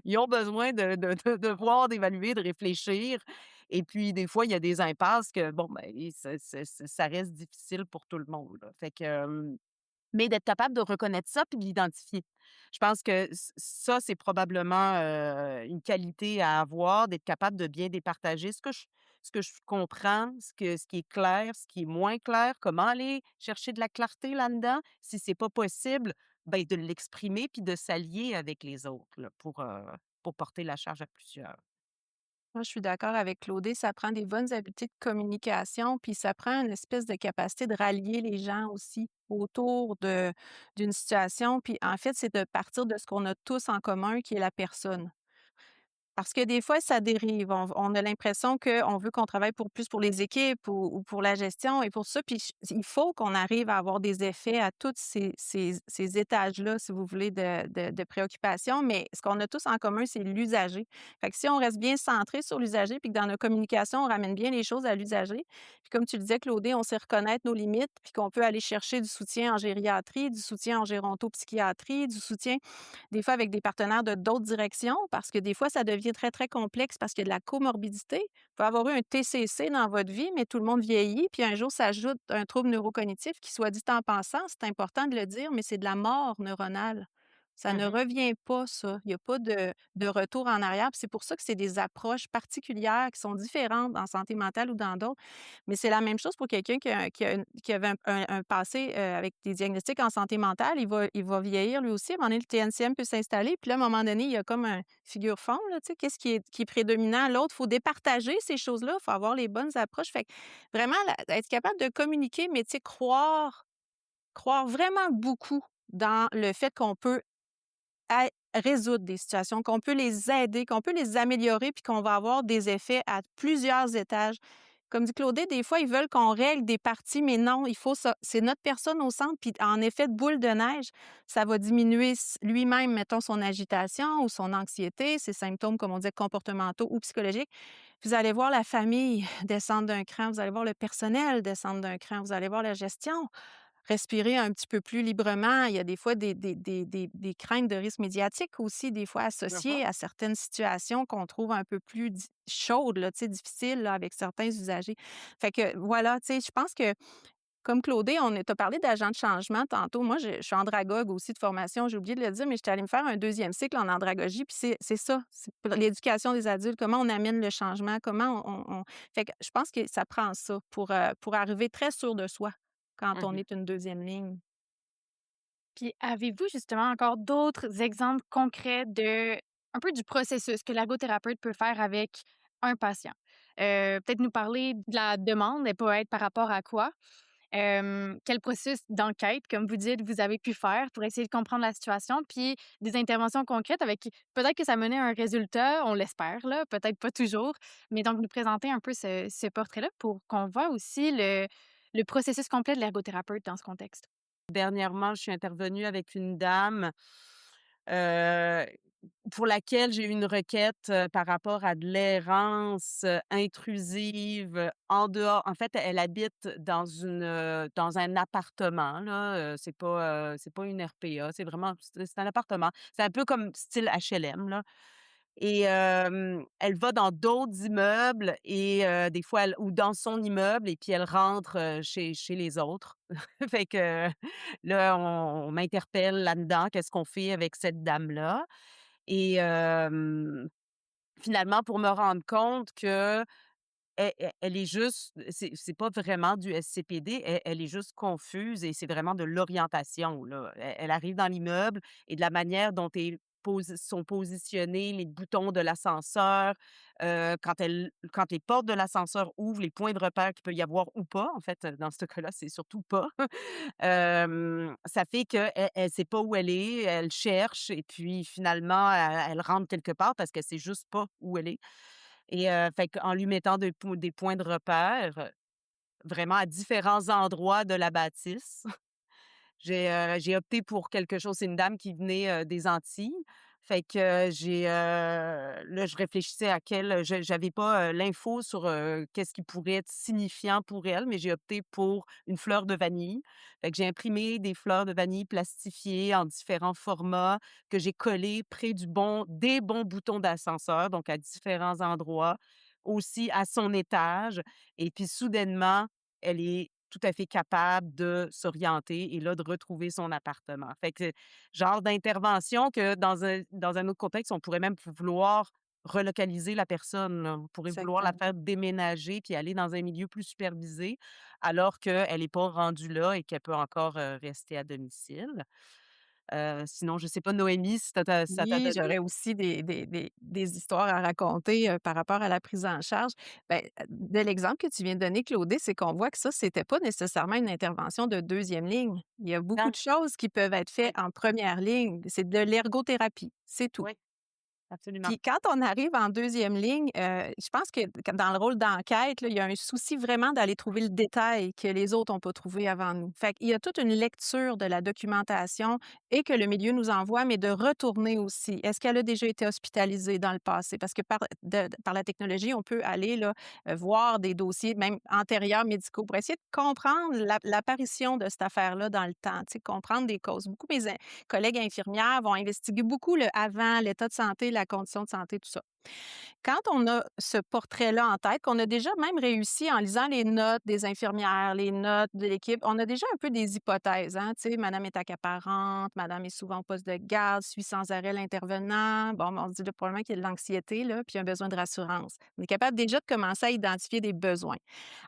Ils ont besoin de voir, d'évaluer, de réfléchir et puis des fois, il y a des impasses que bon, ben, ça reste difficile pour tout le monde, là. Fait que, mais d'être capable de reconnaître ça puis de l'identifier. Je pense que ça, c'est probablement, une qualité à avoir, d'être capable de bien départager ce que je comprends, ce qui est clair, ce qui est moins clair, comment aller chercher de la clarté là-dedans. Si c'est pas possible, ben de l'exprimer puis de s'allier avec les autres là, pour porter la charge à plusieurs. Moi, je suis d'accord avec Claudie, ça prend des bonnes habiletés de communication, puis ça prend une espèce de capacité de rallier les gens aussi autour d'une situation. Puis en fait, c'est de partir de ce qu'on a tous en commun, qui est la personne. Parce que des fois, ça dérive. On a l'impression qu'on veut qu'on travaille pour les équipes ou pour la gestion et pour ça. Puis il faut qu'on arrive à avoir des effets à tous ces étages-là, si vous voulez, de préoccupation. Mais ce qu'on a tous en commun, c'est l'usager. Fait que si on reste bien centré sur l'usager, puis que dans nos communications, on ramène bien les choses à l'usager, puis comme tu le disais, Claudie, on sait reconnaître nos limites, puis qu'on peut aller chercher du soutien en gériatrie, du soutien en gérontopsychiatrie, du soutien des fois avec des partenaires de d'autres directions, parce que des fois, ça devient très, très complexe parce qu'il y a de la comorbidité. Vous pouvez avoir eu un TCC dans votre vie, mais tout le monde vieillit, puis un jour s'ajoute un trouble neurocognitif qui, soit dit en passant, c'est important de le dire, mais c'est de la mort neuronale. Ça ne Mmh. revient pas, ça. Il n'y a pas de retour en arrière. Puis c'est pour ça que c'est des approches particulières qui sont différentes en santé mentale ou dans d'autres. Mais c'est la même chose pour quelqu'un qui avait un passé, avec des diagnostics en santé mentale. Il va vieillir lui aussi. À un moment donné, le TNCM peut s'installer. Puis là, à un moment donné, il y a comme un figure fond, là, tu sais, qu'est-ce qui est prédominant? L'autre, il faut départager ces choses-là. Il faut avoir les bonnes approches. Fait que vraiment, être capable de communiquer, mais tu sais, croire vraiment beaucoup dans le fait qu'on peut résoudre des situations, qu'on peut les aider, qu'on peut les améliorer, puis qu'on va avoir des effets à plusieurs étages. Comme dit Claudie, des fois, ils veulent qu'on règle des parties, mais non, il faut ça. C'est notre personne au centre, puis en effet de boule de neige, ça va diminuer lui-même, mettons, son agitation ou son anxiété, ses symptômes, comme on dit, comportementaux ou psychologiques. Vous allez voir la famille descendre d'un cran, vous allez voir le personnel descendre d'un cran, vous allez voir la gestion respirer un petit peu plus librement. Il y a des fois des craintes de risques médiatiques aussi, des fois associées à certaines situations qu'on trouve un peu plus chaudes, là, tu sais, difficiles là, avec certains usagers. Fait que voilà, tu sais, je pense que comme Claudie, on t'a parlé d'agent de changement tantôt. Moi, je suis andragogue aussi de formation, j'ai oublié de le dire, mais j'étais allée me faire un deuxième cycle en andragogie, puis c'est ça, c'est pour l'éducation des adultes, comment on amène le changement, comment Fait que je pense que ça prend ça pour arriver très sûr de soi quand on Mmh. est une deuxième ligne. Puis avez-vous justement encore d'autres exemples concrets de un peu du processus que l'ergothérapeute peut faire avec un patient? Peut-être nous parler de la demande, elle peut être par rapport à quoi? Quel processus d'enquête, comme vous dites, vous avez pu faire pour essayer de comprendre la situation, puis des interventions concrètes avec peut-être que ça menait à un résultat, on l'espère, là, peut-être pas toujours, mais donc nous présenter un peu ce portrait-là pour qu'on voit aussi le processus complet de l'ergothérapeute dans ce contexte. Dernièrement, je suis intervenue avec une dame, heu, pour laquelle j'ai eu une requête, par rapport à de l'errance, intrusive, en dehors en fait, elle habite dans un appartement là, c'est pas une RPA, c'est vraiment c'est un appartement. C'est un peu comme style HLM là. Et elle va dans d'autres immeubles et des fois elle ou dans son immeuble et puis elle rentre, chez les autres. Fait que là, on m'interpelle là-dedans, qu'est-ce qu'on fait avec cette dame-là? Et finalement, pour me rendre compte que elle est juste c'est pas vraiment du SCPD, elle est juste confuse et c'est vraiment de l'orientation, là. Elle arrive dans l'immeuble et de la manière dont sont positionnés les boutons de l'ascenseur, quand les portes de l'ascenseur ouvrent, les points de repère qu'il peut y avoir ou pas, en fait, dans ce cas-là, c'est surtout pas. Ça fait qu'elle sait pas où elle est, elle cherche et puis finalement, elle rentre quelque part parce qu'elle sait juste pas où elle est et fait qu'en lui mettant des points de repère, vraiment à différents endroits de la bâtisse. J'ai opté pour quelque chose, c'est une dame qui venait, des Antilles. Fait que là, je réfléchissais à j'avais pas, l'info sur, qu'est-ce qui pourrait être signifiant pour elle, mais j'ai opté pour une fleur de vanille. Fait que j'ai imprimé des fleurs de vanille plastifiées en différents formats que j'ai collées près des bons boutons d'ascenseur, donc à différents endroits, aussi à son étage et puis soudainement, elle est tout à fait capable de s'orienter et là, de retrouver son appartement. Fait que, genre d'intervention que dans un autre contexte, on pourrait même vouloir relocaliser la personne, là. On pourrait vouloir la Exactement. faire déménager puis aller dans un milieu plus supervisé, alors qu'elle est pas rendue là et qu'elle peut encore, rester à domicile. Sinon, je sais pas, Noémie, si ça t'a Oui, donné j'aurais aussi des histoires à raconter, par rapport à la prise en charge. Ben, de l'exemple que tu viens de donner, Claudie, c'est qu'on voit que ça, c'était pas nécessairement une intervention de deuxième ligne. Il y a beaucoup non, de choses qui peuvent être faites oui, en première ligne. C'est de l'ergothérapie, c'est tout. oui, absolument. Puis quand on arrive en deuxième ligne, je pense que dans le rôle d'enquête, là, il y a un souci vraiment d'aller trouver le détail que les autres n'ont pas trouvé avant nous. Fait qu'il y a toute une lecture de la documentation et que le milieu nous envoie, mais de retourner aussi. Est-ce qu'elle a déjà été hospitalisée dans le passé? Parce que par la technologie, on peut aller là, voir des dossiers, même antérieurs médicaux, pour essayer de comprendre l'apparition de cette affaire-là dans le temps, tu sais, comprendre des causes. Beaucoup de mes collègues infirmières vont investiguer beaucoup le avant, l'état de santé, la condition de santé, tout ça. Quand on a ce portrait-là en tête, qu'on a déjà même réussi en lisant les notes des infirmières, les notes de l'équipe, on a déjà un peu des hypothèses, hein, tu sais, madame est accaparante, madame est souvent au poste de garde, suit sans arrêt l'intervenant. Bon, ben, on se dit là, probablement qu'il y a de l'anxiété, là, puis un besoin de rassurance. On est capable déjà de commencer à identifier des besoins.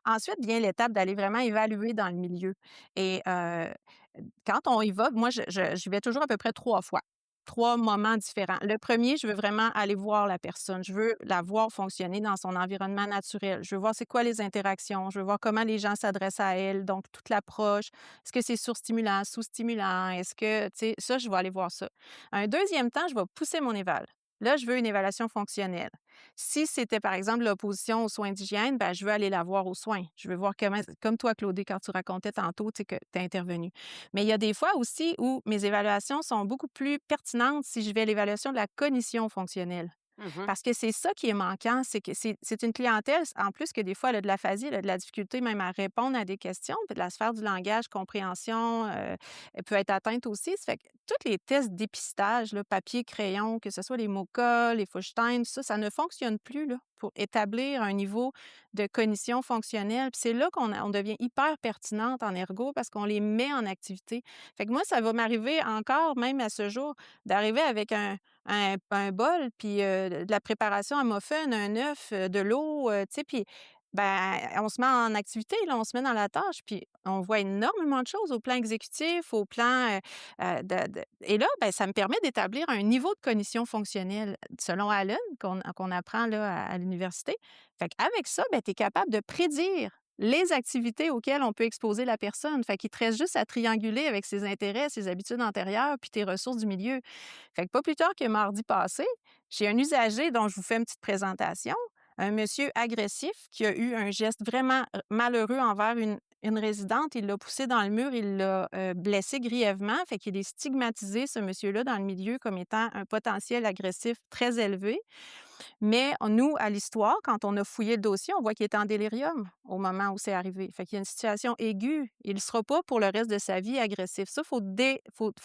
Ensuite vient l'étape d'aller vraiment évaluer dans le milieu et quand on y va, moi, j'y vais toujours à peu près 3 fois. 3 moments différents. Le premier, je veux vraiment aller voir la personne. Je veux la voir fonctionner dans son environnement naturel. Je veux voir c'est quoi les interactions. Je veux voir comment les gens s'adressent à elle, donc toute l'approche. Est-ce que c'est surstimulant, sous-stimulant? Est-ce que, tu sais, ça, je vais aller voir ça. Un deuxième temps, je vais pousser mon éval. Là, je veux une évaluation fonctionnelle. Si c'était, par exemple, l'opposition aux soins d'hygiène, ben, je veux aller la voir aux soins. Je veux voir comment, comme toi, Claudie, quand tu racontais tantôt, tu sais, que tu es intervenue. Mais il y a des fois aussi où mes évaluations sont beaucoup plus pertinentes si je vais à l'évaluation de la cognition fonctionnelle. Mmh. Parce que c'est ça qui est manquant, c'est que c'est une clientèle, en plus que des fois, elle a de l'aphasie, elle a de la difficulté même à répondre à des questions, puis de la sphère du langage, compréhension, elle peut être atteinte aussi. Ça fait que tous les tests de dépistage, là, papier, crayon, que ce soit les MoCA, les Fouchstein, ça ne fonctionne plus là, pour établir un niveau de cognition fonctionnelle. Puis c'est là on devient hyper pertinente en ergo parce qu'on les met en activité. Fait que moi, ça va m'arriver encore, même à ce jour, d'arriver avec un bol, puis de la préparation à muffin, un œuf, de l'eau, tu sais, puis ben, on se met en activité, là, on se met dans la tâche, puis on voit énormément de choses au plan exécutif, au plan, de et là, ben, ça me permet d'établir un niveau de cognition fonctionnelle selon Allen qu'on apprend là à l'université. Fait qu'avec ça, ben, tu es capable de prédire les activités auxquelles on peut exposer la personne. Fait qu'il te reste juste à trianguler avec ses intérêts, ses habitudes antérieures, puis tes ressources du milieu. Fait que pas plus tard que mardi passé, j'ai un usager dont je vous fais une petite présentation, un monsieur agressif qui a eu un geste vraiment malheureux envers une résidente. Il l'a poussée dans le mur, il l'a blessée grièvement. Fait qu'il est stigmatisé, ce monsieur-là, dans le milieu comme étant un potentiel agressif très élevé. Mais nous, à l'histoire, quand on a fouillé le dossier, on voit qu'il est en délirium au moment où c'est arrivé. Fait qu'il y a une situation aiguë. Il ne sera pas pour le reste de sa vie agressif. Ça, faut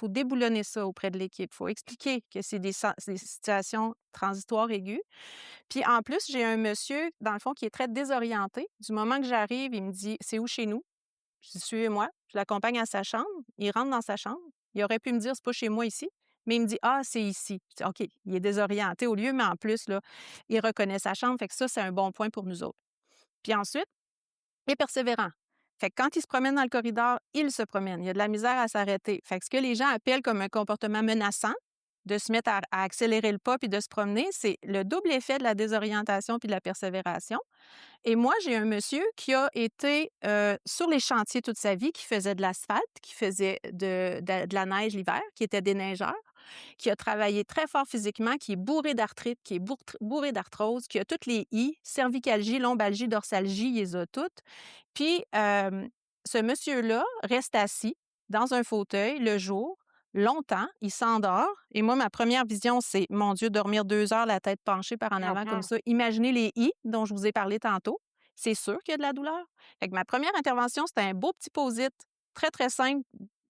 déboulonner ça auprès de l'équipe. Il faut expliquer que c'est des situations transitoires aiguës. Puis en plus, j'ai un monsieur, dans le fond, qui est très désorienté. Du moment que j'arrive, il me dit: «C'est où chez nous?» Je dis: «Suivez-moi». Je l'accompagne à sa chambre. Il rentre dans sa chambre. Il aurait pu me dire: «C'est pas chez moi ici». Mais il me dit: «Ah, c'est ici». Je dis: «OK». Il est désorienté au lieu, mais en plus, là, il reconnaît sa chambre. Fait que ça, c'est un bon point pour nous autres. Puis ensuite, il est persévérant. Fait que quand il se promène dans le corridor, il se promène. Il a de la misère à s'arrêter. Fait que ce que les gens appellent comme un comportement menaçant, de se mettre à accélérer le pas puis de se promener, c'est le double effet de la désorientation puis de la persévération. Et moi, j'ai un monsieur qui a été sur les chantiers toute sa vie, qui faisait de l'asphalte, qui faisait de la neige l'hiver, qui était déneigeur, qui a travaillé très fort physiquement, qui est bourré d'arthrite, qui est bourré d'arthrose, qui a toutes les I, cervicalgie, lombalgie, dorsalgie, il les a toutes. Puis, ce monsieur-là reste assis dans un fauteuil le jour, longtemps, il s'endort. Et moi, ma première vision, c'est, mon Dieu, dormir 2 heures, la tête penchée par en avant comme ça. Imaginez les I dont je vous ai parlé tantôt. C'est sûr qu'il y a de la douleur. Fait que ma première intervention, c'était un beau petit posit très, très simple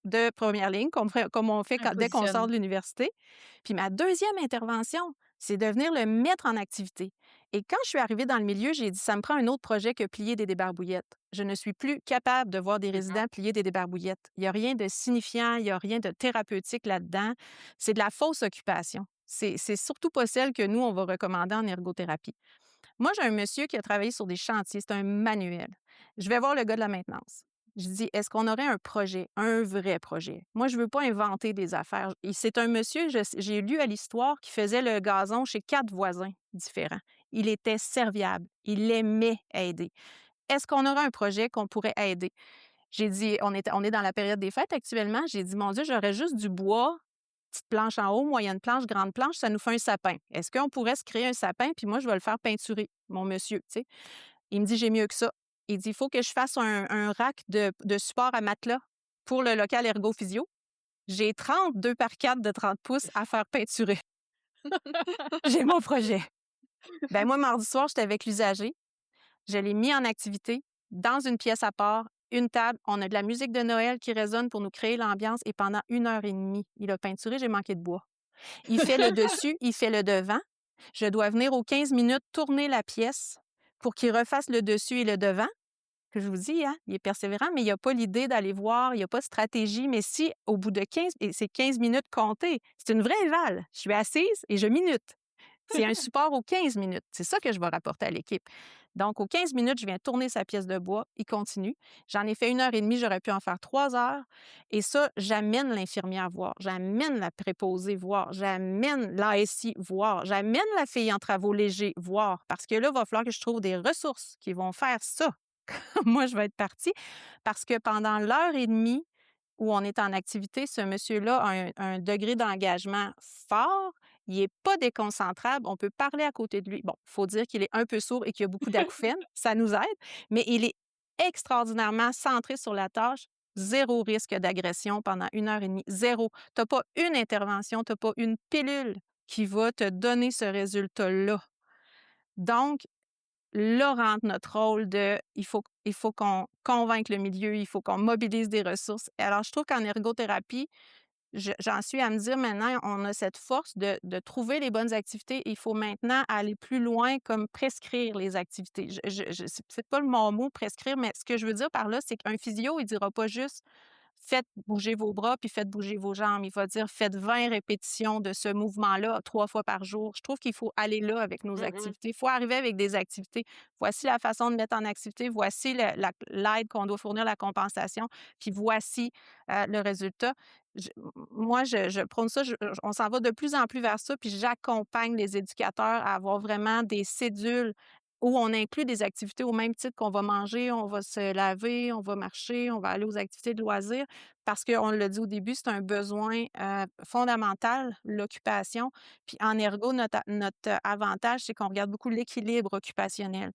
de première ligne, comme on fait dès qu'on sort de l'université. Puis ma deuxième intervention, c'est de venir le mettre en activité. Et quand je suis arrivée dans le milieu, j'ai dit, ça me prend un autre projet que plier des débarbouillettes. Je ne suis plus capable de voir des résidents plier des débarbouillettes. Il n'y a rien de signifiant, il n'y a rien de thérapeutique là-dedans. C'est de la fausse occupation. C'est surtout pas celle que nous, on va recommander en ergothérapie. Moi, j'ai un monsieur qui a travaillé sur des chantiers, c'est un manuel. Je vais voir le gars de la maintenance. Je dis, est-ce qu'on aurait un projet, un vrai projet? Moi, je ne veux pas inventer des affaires. Et c'est un monsieur, j'ai lu à l'histoire, qui faisait le gazon chez 4 voisins différents. Il était serviable. Il aimait aider. Est-ce qu'on aurait un projet qu'on pourrait aider? J'ai dit, on est dans la période des fêtes actuellement. J'ai dit, mon Dieu, j'aurais juste du bois, petite planche en haut, moyenne planche, grande planche, ça nous fait un sapin. Est-ce qu'on pourrait se créer un sapin, puis moi, je vais le faire peinturer, mon monsieur, tu sais? Il me dit, j'ai mieux que ça. Il dit, il faut que je fasse un rack de support à matelas pour le local Ergo Physio. J'ai 32 par 4 de 30 pouces à faire peinturer. J'ai mon projet. Ben moi, mardi soir, j'étais avec l'usager. Je l'ai mis en activité dans une pièce à part, une table. On a de la musique de Noël qui résonne pour nous créer l'ambiance. Et pendant 1 heure et demie, il a peinturé, j'ai manqué de bois. Il fait le dessus, il fait le devant. Je dois venir aux 15 minutes tourner la pièce pour qu'il refasse le dessus et le devant. Que je vous dis, hein, il est persévérant, mais il n'a pas l'idée d'aller voir, il n'y a pas de stratégie. Mais si, au bout de 15, et c'est 15 minutes comptées, c'est une vraie éval. Je suis assise et je minute. C'est un support aux 15 minutes. C'est ça que je vais rapporter à l'équipe. Donc, aux 15 minutes, je viens tourner sa pièce de bois. Il continue. J'en ai fait 1 heure et demie. J'aurais pu en faire 3 heures. Et ça, j'amène l'infirmière voir. J'amène la préposée voir. J'amène l'ASI voir. J'amène la fille en travaux légers voir. Parce que là, il va falloir que je trouve des ressources qui vont faire ça. Moi, je vais être partie. Parce que pendant l'heure et demie où on est en activité, ce monsieur-là a un degré d'engagement fort. Il n'est pas déconcentrable. On peut parler à côté de lui. Bon, il faut dire qu'il est un peu sourd et qu'il a beaucoup d'acouphènes. Ça nous aide. Mais il est extraordinairement centré sur la tâche. Zéro risque d'agression pendant 1 heure et demie. Zéro. Tu n'as pas une intervention, tu n'as pas une pilule qui va te donner ce résultat-là. Donc, là rentre notre rôle de il faut qu'on convainque le milieu, il faut qu'on mobilise des ressources. Alors, je trouve qu'en ergothérapie, j'en suis à me dire maintenant, on a cette force de trouver les bonnes activités. Il faut maintenant aller plus loin, comme prescrire les activités. C'est peut-être pas le bon mot, prescrire, mais ce que je veux dire par là, c'est qu'un physio, il dira pas juste faites bouger vos bras puis faites bouger vos jambes. Il va dire faites 20 répétitions de ce mouvement-là 3 fois par jour. Je trouve qu'il faut aller là avec nos activités. Il faut arriver avec des activités. Voici la façon de mettre en activité. Voici l'aide qu'on doit fournir, la compensation. Puis voici le résultat. Moi, je prône ça. On s'en va de plus en plus vers ça. Puis j'accompagne les éducateurs à avoir vraiment des cédules où on inclut des activités au même titre qu'on va manger, on va se laver, on va marcher, on va aller aux activités de loisirs, parce qu'on l'a dit au début, c'est un besoin fondamental, l'occupation. Puis en ergo, notre avantage, c'est qu'on regarde beaucoup l'équilibre occupationnel,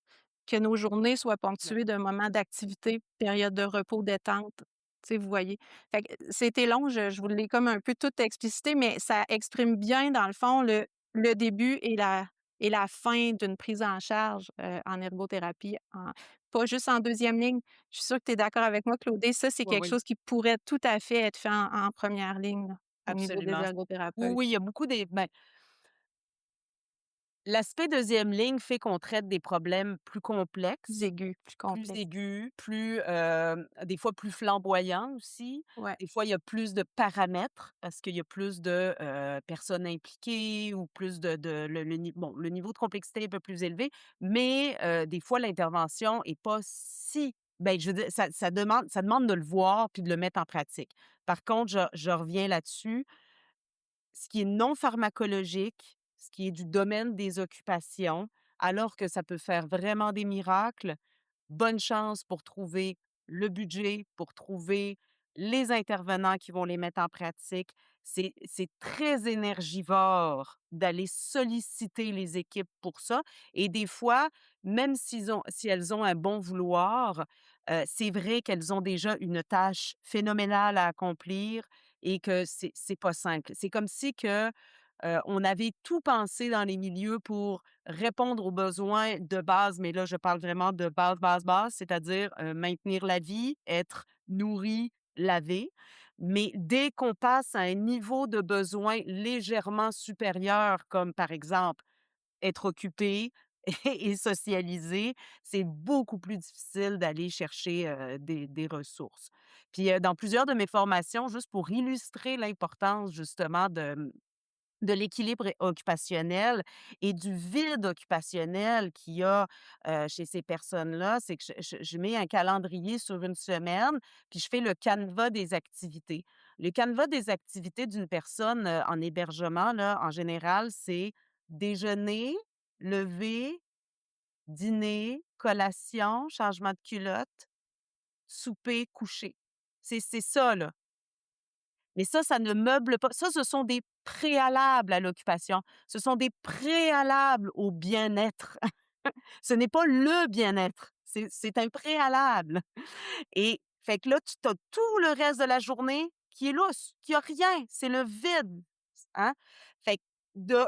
que nos journées soient ponctuées d'un moment d'activité, période de repos, détente. Tu sais, vous voyez. Fait que c'était long, je vous l'ai comme un peu tout explicité, mais ça exprime bien, dans le fond, le début et la fin d'une prise en charge en ergothérapie, pas juste en deuxième ligne. Je suis sûre que tu es d'accord avec moi, Claudie. Ça, c'est Oui, quelque oui, chose qui pourrait tout à fait être fait en première ligne, là, au niveau des absolument. Oui, ergothérapeutes. oui, il y a beaucoup l'aspect deuxième ligne fait qu'on traite des problèmes plus Plus complexes, aigu, plus plus complexe. aigus, des fois plus flamboyants aussi. Ouais. Des fois, il y a plus de paramètres parce qu'il y a plus de personnes impliquées ou plus le niveau de complexité est un peu plus élevé, mais des fois, l'intervention est pas si. Ben, je veux dire, ça demande de le voir puis de le mettre en pratique. Par contre, je reviens là-dessus. ce qui est non pharmacologique, ce qui est du domaine des occupations, alors que ça peut faire vraiment des miracles. Bonne chance pour trouver le budget, pour trouver les intervenants qui vont les mettre en pratique. C'est très énergivore d'aller solliciter les équipes pour ça et des fois, même si elles ont un bon vouloir, c'est vrai qu'elles ont déjà une tâche phénoménale à accomplir et que c'est pas simple. C'est comme si que, on avait tout pensé dans les milieux pour répondre aux besoins de base, mais là, je parle vraiment de base, base, base, c'est-à-dire, maintenir la vie, être nourri, lavé. Mais dès qu'on passe à un niveau de besoin légèrement supérieur, comme par exemple être occupé et socialiser, c'est beaucoup plus difficile d'aller chercher, des ressources. Puis, dans plusieurs de mes formations, juste pour illustrer l'importance justement de l'équilibre occupationnel et du vide occupationnel qu'il y a, chez ces personnes-là, c'est que je mets un calendrier sur une semaine, puis je fais le canevas des activités. Le canevas des activités d'une personne, en hébergement, là, en général, c'est déjeuner, lever, dîner, collation, changement de culotte, souper, coucher. C'est ça, là. Mais ça ne meuble pas ça, ce sont des préalables à l'occupation. Ce sont des préalables au bien-être. Ce n'est pas le bien-être, c'est un préalable et fait que là, tu as tout le reste de la journée qui est lousse, qui a rien, c'est le vide, hein? Fait que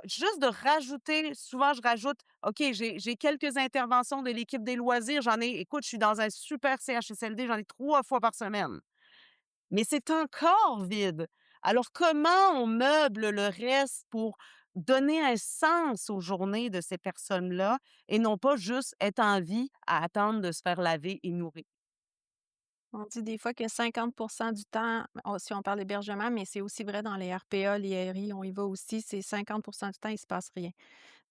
juste de rajouter souvent je rajoute: «OK, j'ai quelques interventions de l'équipe des loisirs, écoute, je suis dans un super CHSLD, j'en ai 3 fois par semaine». Mais c'est encore vide. Alors comment on meuble le reste pour donner un sens aux journées de ces personnes-là et non pas juste être en vie à attendre de se faire laver et nourrir? On dit des fois que 50 du temps, si on parle d'hébergement, mais c'est aussi vrai dans les RPA, les RI, on y va aussi, c'est 50 du temps, il se passe rien.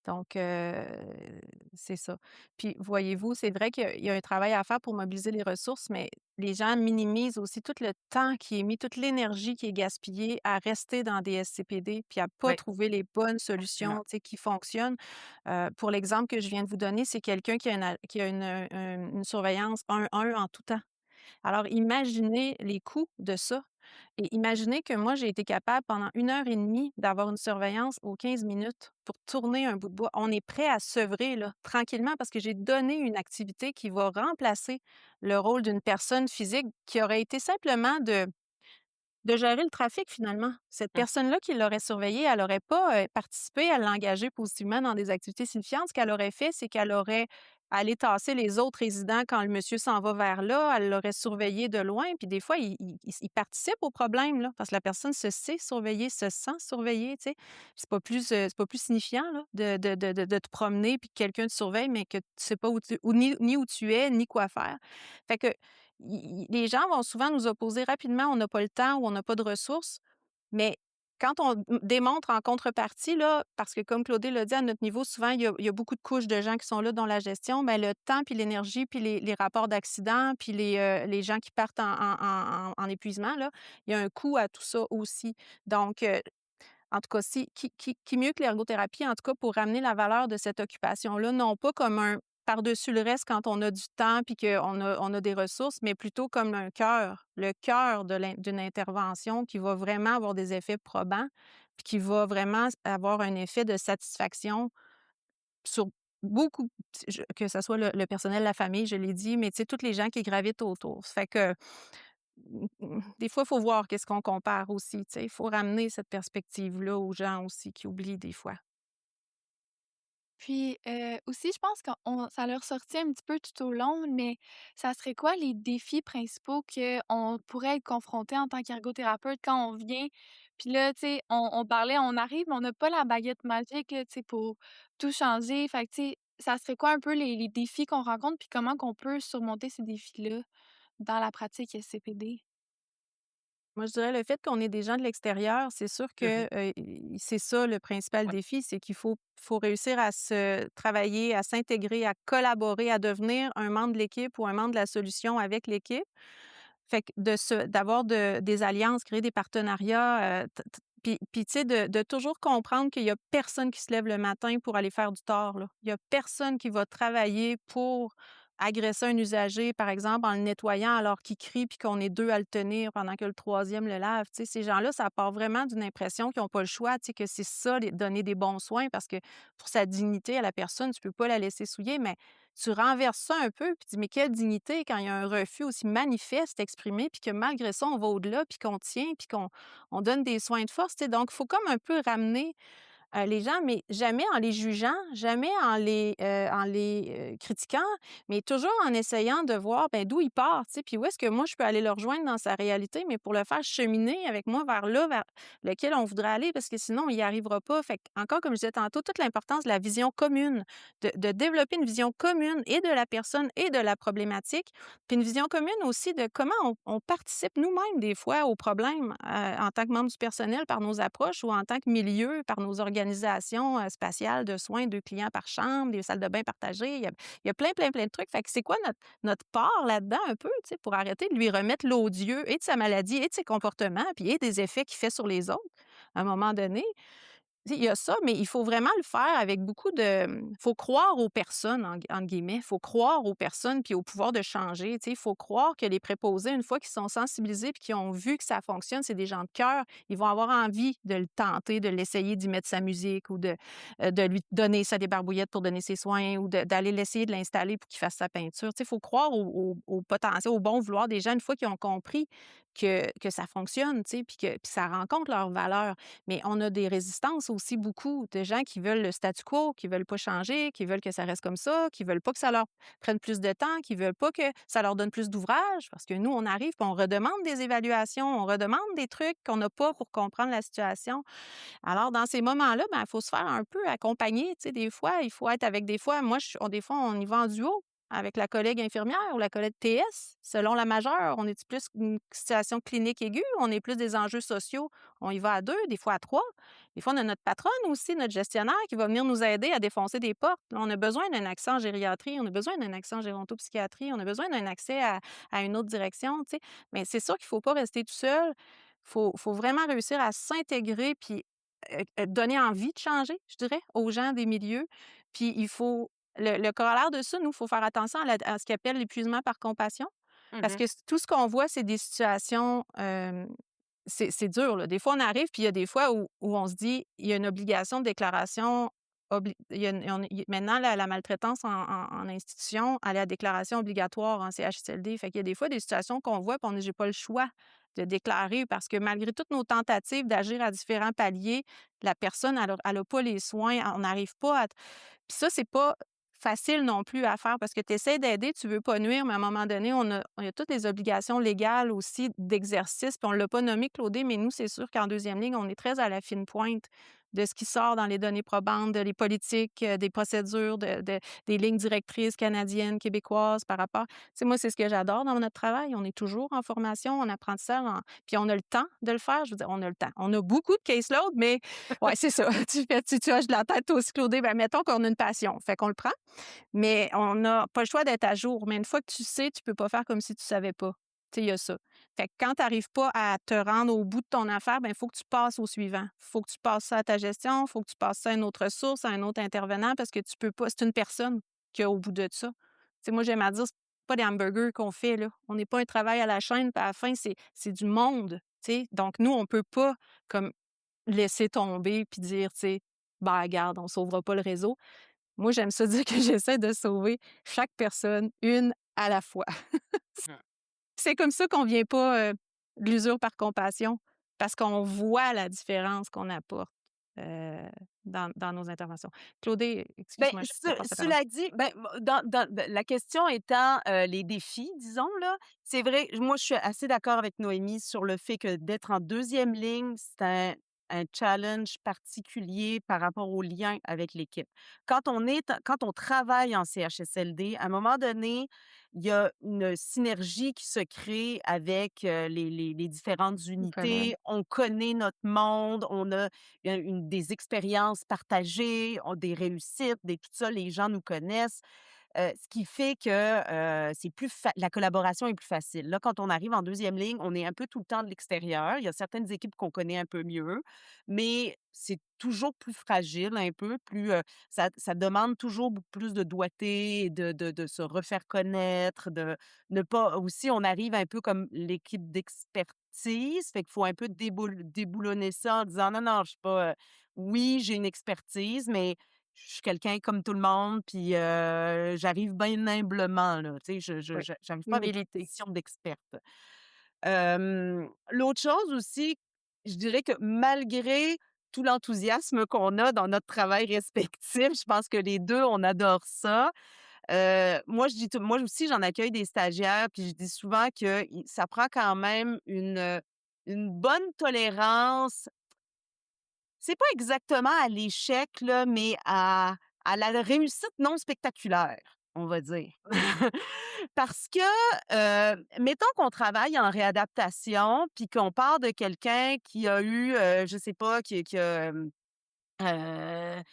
Donc, c'est ça. Puis, voyez-vous, c'est vrai qu'il y a un travail à faire pour mobiliser les ressources, mais les gens minimisent aussi tout le temps qui est mis, toute l'énergie qui est gaspillée à rester dans des SCPD, puis à pas Oui, trouver les bonnes absolument. solutions, tu sais, qui fonctionnent. Pour l'exemple que je viens de vous donner, c'est quelqu'un qui a une surveillance 1-1 en tout temps. Alors, imaginez les coûts de ça et imaginez que moi, j'ai été capable pendant 1 heure et demie d'avoir une surveillance aux 15 minutes pour tourner un bout de bois. On est prêt à sevrer là, tranquillement parce que j'ai donné une activité qui va remplacer le rôle d'une personne physique qui aurait été simplement de gérer le trafic finalement. Cette Mmh. personne-là qui l'aurait surveillé, elle n'aurait pas, participé à l'engager positivement dans des activités signifiantes. Ce qu'elle aurait fait, c'est qu'elle aurait allé tasser les autres résidents quand le monsieur s'en va vers là, elle l'aurait surveillé de loin, puis des fois, il participe au problème, là, parce que la personne se sait surveillée, se sent surveillée, tu sais. C'est pas plus signifiant, là, de te promener puis que quelqu'un te surveille, mais que tu sais pas où tu ni où tu es, ni quoi faire. Fait que les gens vont souvent nous opposer rapidement, on n'a pas le temps ou on n'a pas de ressources, mais quand on démontre en contrepartie, là, parce que comme Claudie l'a dit, à notre niveau, souvent, il y a beaucoup de couches de gens qui sont là dans la gestion, mais le temps, puis l'énergie, puis les rapports d'accidents, puis les gens qui partent en épuisement, là, il y a un coût à tout ça aussi. Donc, en tout cas, si qui mieux que l'ergothérapie, en tout cas, pour ramener la valeur de cette occupation-là, non pas comme un par-dessus le reste quand on a du temps puis qu'on a des ressources, mais plutôt comme un cœur, le cœur d'une intervention qui va vraiment avoir des effets probants, puis qui va vraiment avoir un effet de satisfaction sur beaucoup, que ce soit le personnel, la famille, je l'ai dit, mais tu sais, toutes les gens qui gravitent autour. Ça fait que des fois, il faut voir qu'est-ce qu'on compare aussi, tu sais. Il faut ramener cette perspective-là aux gens aussi qui oublient des fois. Puis, aussi, je pense qu'on ça leur sortit un petit peu tout au long, mais ça serait quoi les défis principaux qu'on pourrait être confronté en tant qu'ergothérapeute quand on vient? Puis là, tu sais, on parlait, on arrive, mais on n'a pas la baguette magique, là, tu sais, pour tout changer. Fait que, tu sais, ça serait quoi un peu les défis qu'on rencontre, puis comment qu'on peut surmonter ces défis-là dans la pratique SCPD? Moi, je dirais le fait qu'on est des gens de l'extérieur, c'est sûr Mmh. que, c'est ça le principal Ouais. défi, c'est qu'il faut réussir à se travailler, à s'intégrer, à collaborer, à devenir un membre de l'équipe ou un membre de la solution avec l'équipe. Fait que d'avoir des alliances, créer des partenariats, Puis tu sais, de toujours comprendre qu'il y a personne qui se lève le matin pour aller faire du tort, là. Il y a personne qui va travailler pour agresser un usager, par exemple, en le nettoyant alors qu'il crie puis qu'on est 2 à le tenir pendant que le troisième le lave. Tu sais, ces gens-là, ça part vraiment d'une impression qu'ils ont pas le choix, tu sais, que c'est ça, les donner des bons soins parce que pour sa dignité à la personne, tu peux pas la laisser souiller, mais tu renverses ça un peu puis tu dis: «Mais quelle dignité quand il y a un refus aussi manifeste exprimé puis que malgré ça, on va au-delà puis qu'on tient puis qu'on donne des soins de force», tu sais? Donc il faut comme un peu ramener les gens, mais jamais en les jugeant, jamais en les critiquant, mais toujours en essayant de voir, ben, d'où ils partent, tu sais, puis où est-ce que moi je peux aller le rejoindre dans sa réalité, mais pour le faire cheminer avec moi vers là, vers lequel on voudrait aller, parce que sinon, il n'y arrivera pas. Fait encore, comme je disais tantôt, toute l'importance de la vision commune, de développer une vision commune et de la personne et de la problématique, puis une vision commune aussi de comment on participe nous-mêmes des fois aux problèmes en tant que membre du personnel par nos approches ou en tant que milieu par nos organisations spatiales de soins, 2 clients par chambre, des salles de bain partagées. Il y a plein, plein, plein de trucs. Fait que c'est quoi notre part là-dedans un peu, tu sais, pour arrêter de lui remettre l'odieux et de sa maladie et de ses comportements, puis et des effets qu'il fait sur les autres à un moment donné. Tu sais, il y a ça, mais il faut vraiment le faire avec beaucoup de faut croire aux personnes, entre guillemets. Il faut croire aux personnes puis au pouvoir de changer, tu sais. Il faut croire que les préposés, une fois qu'ils sont sensibilisés puis qu'ils ont vu que ça fonctionne, c'est des gens de cœur, ils vont avoir envie de le tenter, de l'essayer, d'y mettre sa musique ou de lui donner sa débarbouillette pour donner ses soins ou d'aller l'essayer de l'installer pour qu'il fasse sa peinture. Tu sais, il faut croire au potentiel, au bon vouloir des gens une fois qu'ils ont compris que ça fonctionne, tu sais, puis ça rencontre leur valeur. Mais on a des résistances aussi beaucoup de gens qui veulent le statu quo, qui veulent pas changer, qui veulent que ça reste comme ça, qui veulent pas que ça leur prenne plus de temps, qui veulent pas que ça leur donne plus d'ouvrages parce que nous, on arrive puis on redemande des évaluations, on redemande des trucs qu'on n'a pas pour comprendre la situation. Alors, dans ces moments-là, ben, il faut se faire un peu accompagner. Tu sais, des fois, il faut être avec des fois, moi, des fois, on y va en duo avec la collègue infirmière ou la collègue TS, selon la majeure. On est plus une situation clinique aiguë, on est plus des enjeux sociaux. On y va à 2, des fois à 3. Des fois, on a notre patronne aussi, notre gestionnaire qui va venir nous aider à défoncer des portes. Là, on a besoin d'un accès en gériatrie, on a besoin d'un accès en gérontopsychiatrie, on a besoin d'un accès à une autre direction, tu sais. Mais c'est sûr qu'il ne faut pas rester tout seul. Faut vraiment réussir à s'intégrer puis donner envie de changer, je dirais, aux gens des milieux. Puis il faut le corollaire de ça, nous, il faut faire attention à ce qu'on appelle l'épuisement par compassion. Parce Mmh. que tout ce qu'on voit, c'est des situations, c'est dur, là. Des fois, on arrive, puis il y a des fois où on se dit: «Il y a une obligation de déclaration il y a une on il maintenant la maltraitance en institution, elle est à déclaration obligatoire en CHSLD». Fait qu'il y a des fois des situations qu'on voit, puis on dit: «J'ai pas le choix de déclarer» parce que malgré toutes nos tentatives d'agir à différents paliers, la personne, elle a pas les soins, on n'arrive pas à puis ça, c'est pas facile non plus à faire parce que tu essaies d'aider, tu veux pas nuire, mais à un moment donné, on a toutes les obligations légales aussi d'exercice, puis on l'a pas nommé Claudé, mais nous, c'est sûr qu'en deuxième ligne, on est très à la fine pointe de ce qui sort dans les données probantes, de les politiques, des procédures, des lignes directrices canadiennes, québécoises par rapport. Tu sais, moi, c'est ce que j'adore dans notre travail. On est toujours en formation, en apprentissage, puis on a le temps de le faire. Je veux dire, on a le temps. On a beaucoup de caseload, mais ouais, c'est ça. Tu hoches de la tête, toi aussi, Claudé. Ben, mettons qu'on a une passion. Fait qu'on le prend. Mais on n'a pas le choix d'être à jour. Mais une fois que tu sais, tu peux pas faire comme si tu savais pas. Tu sais, il y a ça. Fait que quand tu n'arrives pas à te rendre au bout de ton affaire, ben il faut que tu passes au suivant. Il faut que tu passes ça à ta gestion, il faut que tu passes ça à une autre source, à un autre intervenant, parce que tu peux pas. C'est une personne qui est au bout de ça. Tu sais, moi, j'aime à dire, c'est pas des hamburgers qu'on fait, là. On n'est pas un travail à la chaîne, puis à la fin, c'est du monde. Tu sais. Donc, nous, on peut pas comme laisser tomber puis dire, tu sais, ben, regarde, on sauvera pas le réseau. Moi, j'aime ça dire que j'essaie de sauver chaque personne, une à la fois. C'est comme ça qu'on vient pas, de l'usure par compassion, parce qu'on voit la différence qu'on apporte, heu, dans nos interventions. Claudé, Ben, excuse-moi, je te passe la parole. cela dit, ben, la question étant, les défis, disons, là, c'est vrai, moi, je suis assez d'accord avec Noémie sur le fait que d'être en deuxième ligne, c'est un challenge particulier par rapport au lien avec l'équipe. Quand on travaille en CHSLD, à un moment donné, il y a une synergie qui se crée avec, les différentes Collègue. unités. On connaît notre monde, on a des expériences partagées, des réussites, tout ça, les gens nous connaissent. ce qui fait que, c'est plus la collaboration est plus facile. Là, quand on arrive en deuxième ligne, on est un peu tout le temps de l'extérieur. Il y a certaines équipes qu'on connaît un peu mieux, mais c'est toujours plus fragile un peu, plus, ça demande toujours beaucoup plus de doigté, de se refaire connaître, de ne pas aussi on arrive un peu comme l'équipe d'expertise, fait qu'il faut un peu déboulonner ça en disant: «Non, non, je suis pas, oui, j'ai une expertise, mais je suis quelqu'un comme tout le monde, puis j'arrive bien humblement, là, tu sais, Oui. j'arrive pas avec une Humilité. position d'experte». L'autre chose aussi, je dirais que malgré tout l'enthousiasme qu'on a dans notre travail respectif, je pense que les 2 on adore ça. Moi aussi, j'en accueille des stagiaires, puis je dis souvent que ça prend quand même une bonne tolérance. C'est pas exactement à l'échec, là, mais à la réussite non spectaculaire, on va dire. Parce que, mettons qu'on travaille en réadaptation, puis qu'on part de quelqu'un qui a eu, je sais pas, qui a, Heu,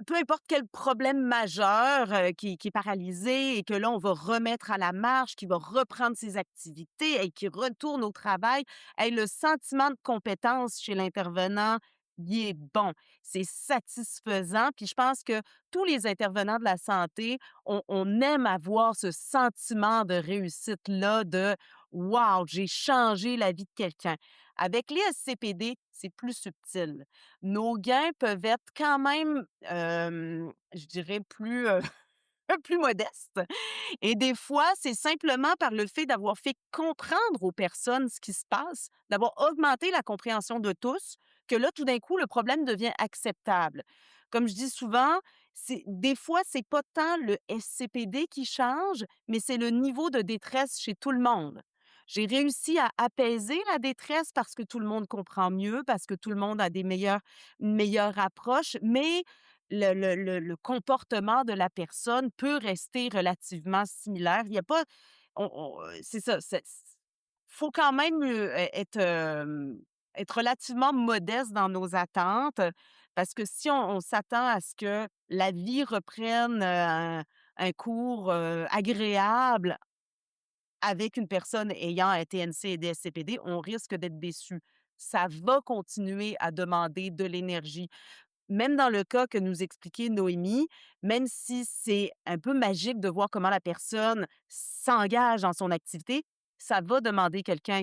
peu importe quel problème majeur, qui est paralysé et que là, on va remettre à la marche, qui va reprendre ses activités et qui retourne au travail. Hey, le sentiment de compétence chez l'intervenant, il est bon. C'est satisfaisant, puis je pense que tous les intervenants de la santé, on aime avoir ce sentiment de réussite-là, de «Wow, j'ai changé la vie de quelqu'un». Avec les SCPD, c'est plus subtil. Nos gains peuvent être quand même, je dirais plus, plus modestes et des fois, c'est simplement par le fait d'avoir fait comprendre aux personnes ce qui se passe, d'avoir augmenté la compréhension de tous, que là, tout d'un coup, le problème devient acceptable. Comme je dis souvent, c'est des fois, c'est pas tant le SCPD qui change, mais c'est le niveau de détresse chez tout le monde. J'ai réussi à apaiser la détresse parce que tout le monde comprend mieux, parce que tout le monde a une meilleure approche, mais le comportement de la personne peut rester relativement similaire. Il y a pas c'est ça, faut quand même, être relativement modeste dans nos attentes, parce que si on s'attend à ce que la vie reprenne, un cours, agréable avec une personne ayant un TNC et des SCPD, on risque d'être déçu. Ça va continuer à demander de l'énergie. Même dans le cas que nous expliquait Noémie, même si c'est un peu magique de voir comment la personne s'engage dans son activité, ça va demander quelqu'un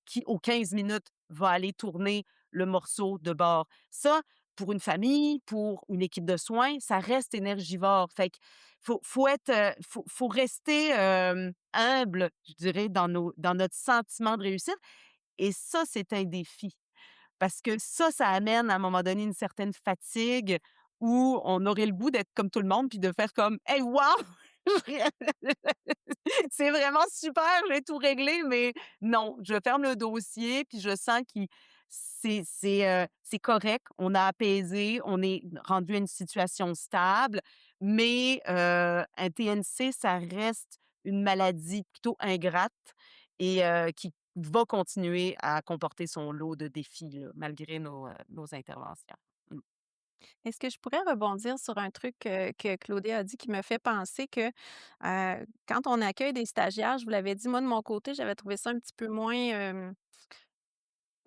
qui, aux 15 minutes, va aller tourner le morceau de bord. Ça, pour une famille, pour une équipe de soins, ça reste énergivore. Fait que faut être, faut rester, humble, je dirais, dans notre sentiment de réussite et ça, c'est un défi. Parce que ça amène à un moment donné une certaine fatigue où on aurait le goût d'être comme tout le monde puis de faire comme: «Hey, wow! C'est vraiment super, j'ai tout réglé», mais non, je ferme le dossier puis je sens qu'il c'est correct, on a apaisé, on est rendu à une situation stable, mais un TNC, ça reste une maladie plutôt ingrate et qui va continuer à comporter son lot de défis, là, malgré nos interventions. Mmh. Est-ce que je pourrais rebondir sur un truc, que Claudia a dit qui me fait penser que, quand on accueille des stagiaires, je vous l'avais dit, moi de mon côté, j'avais trouvé ça un petit peu moins,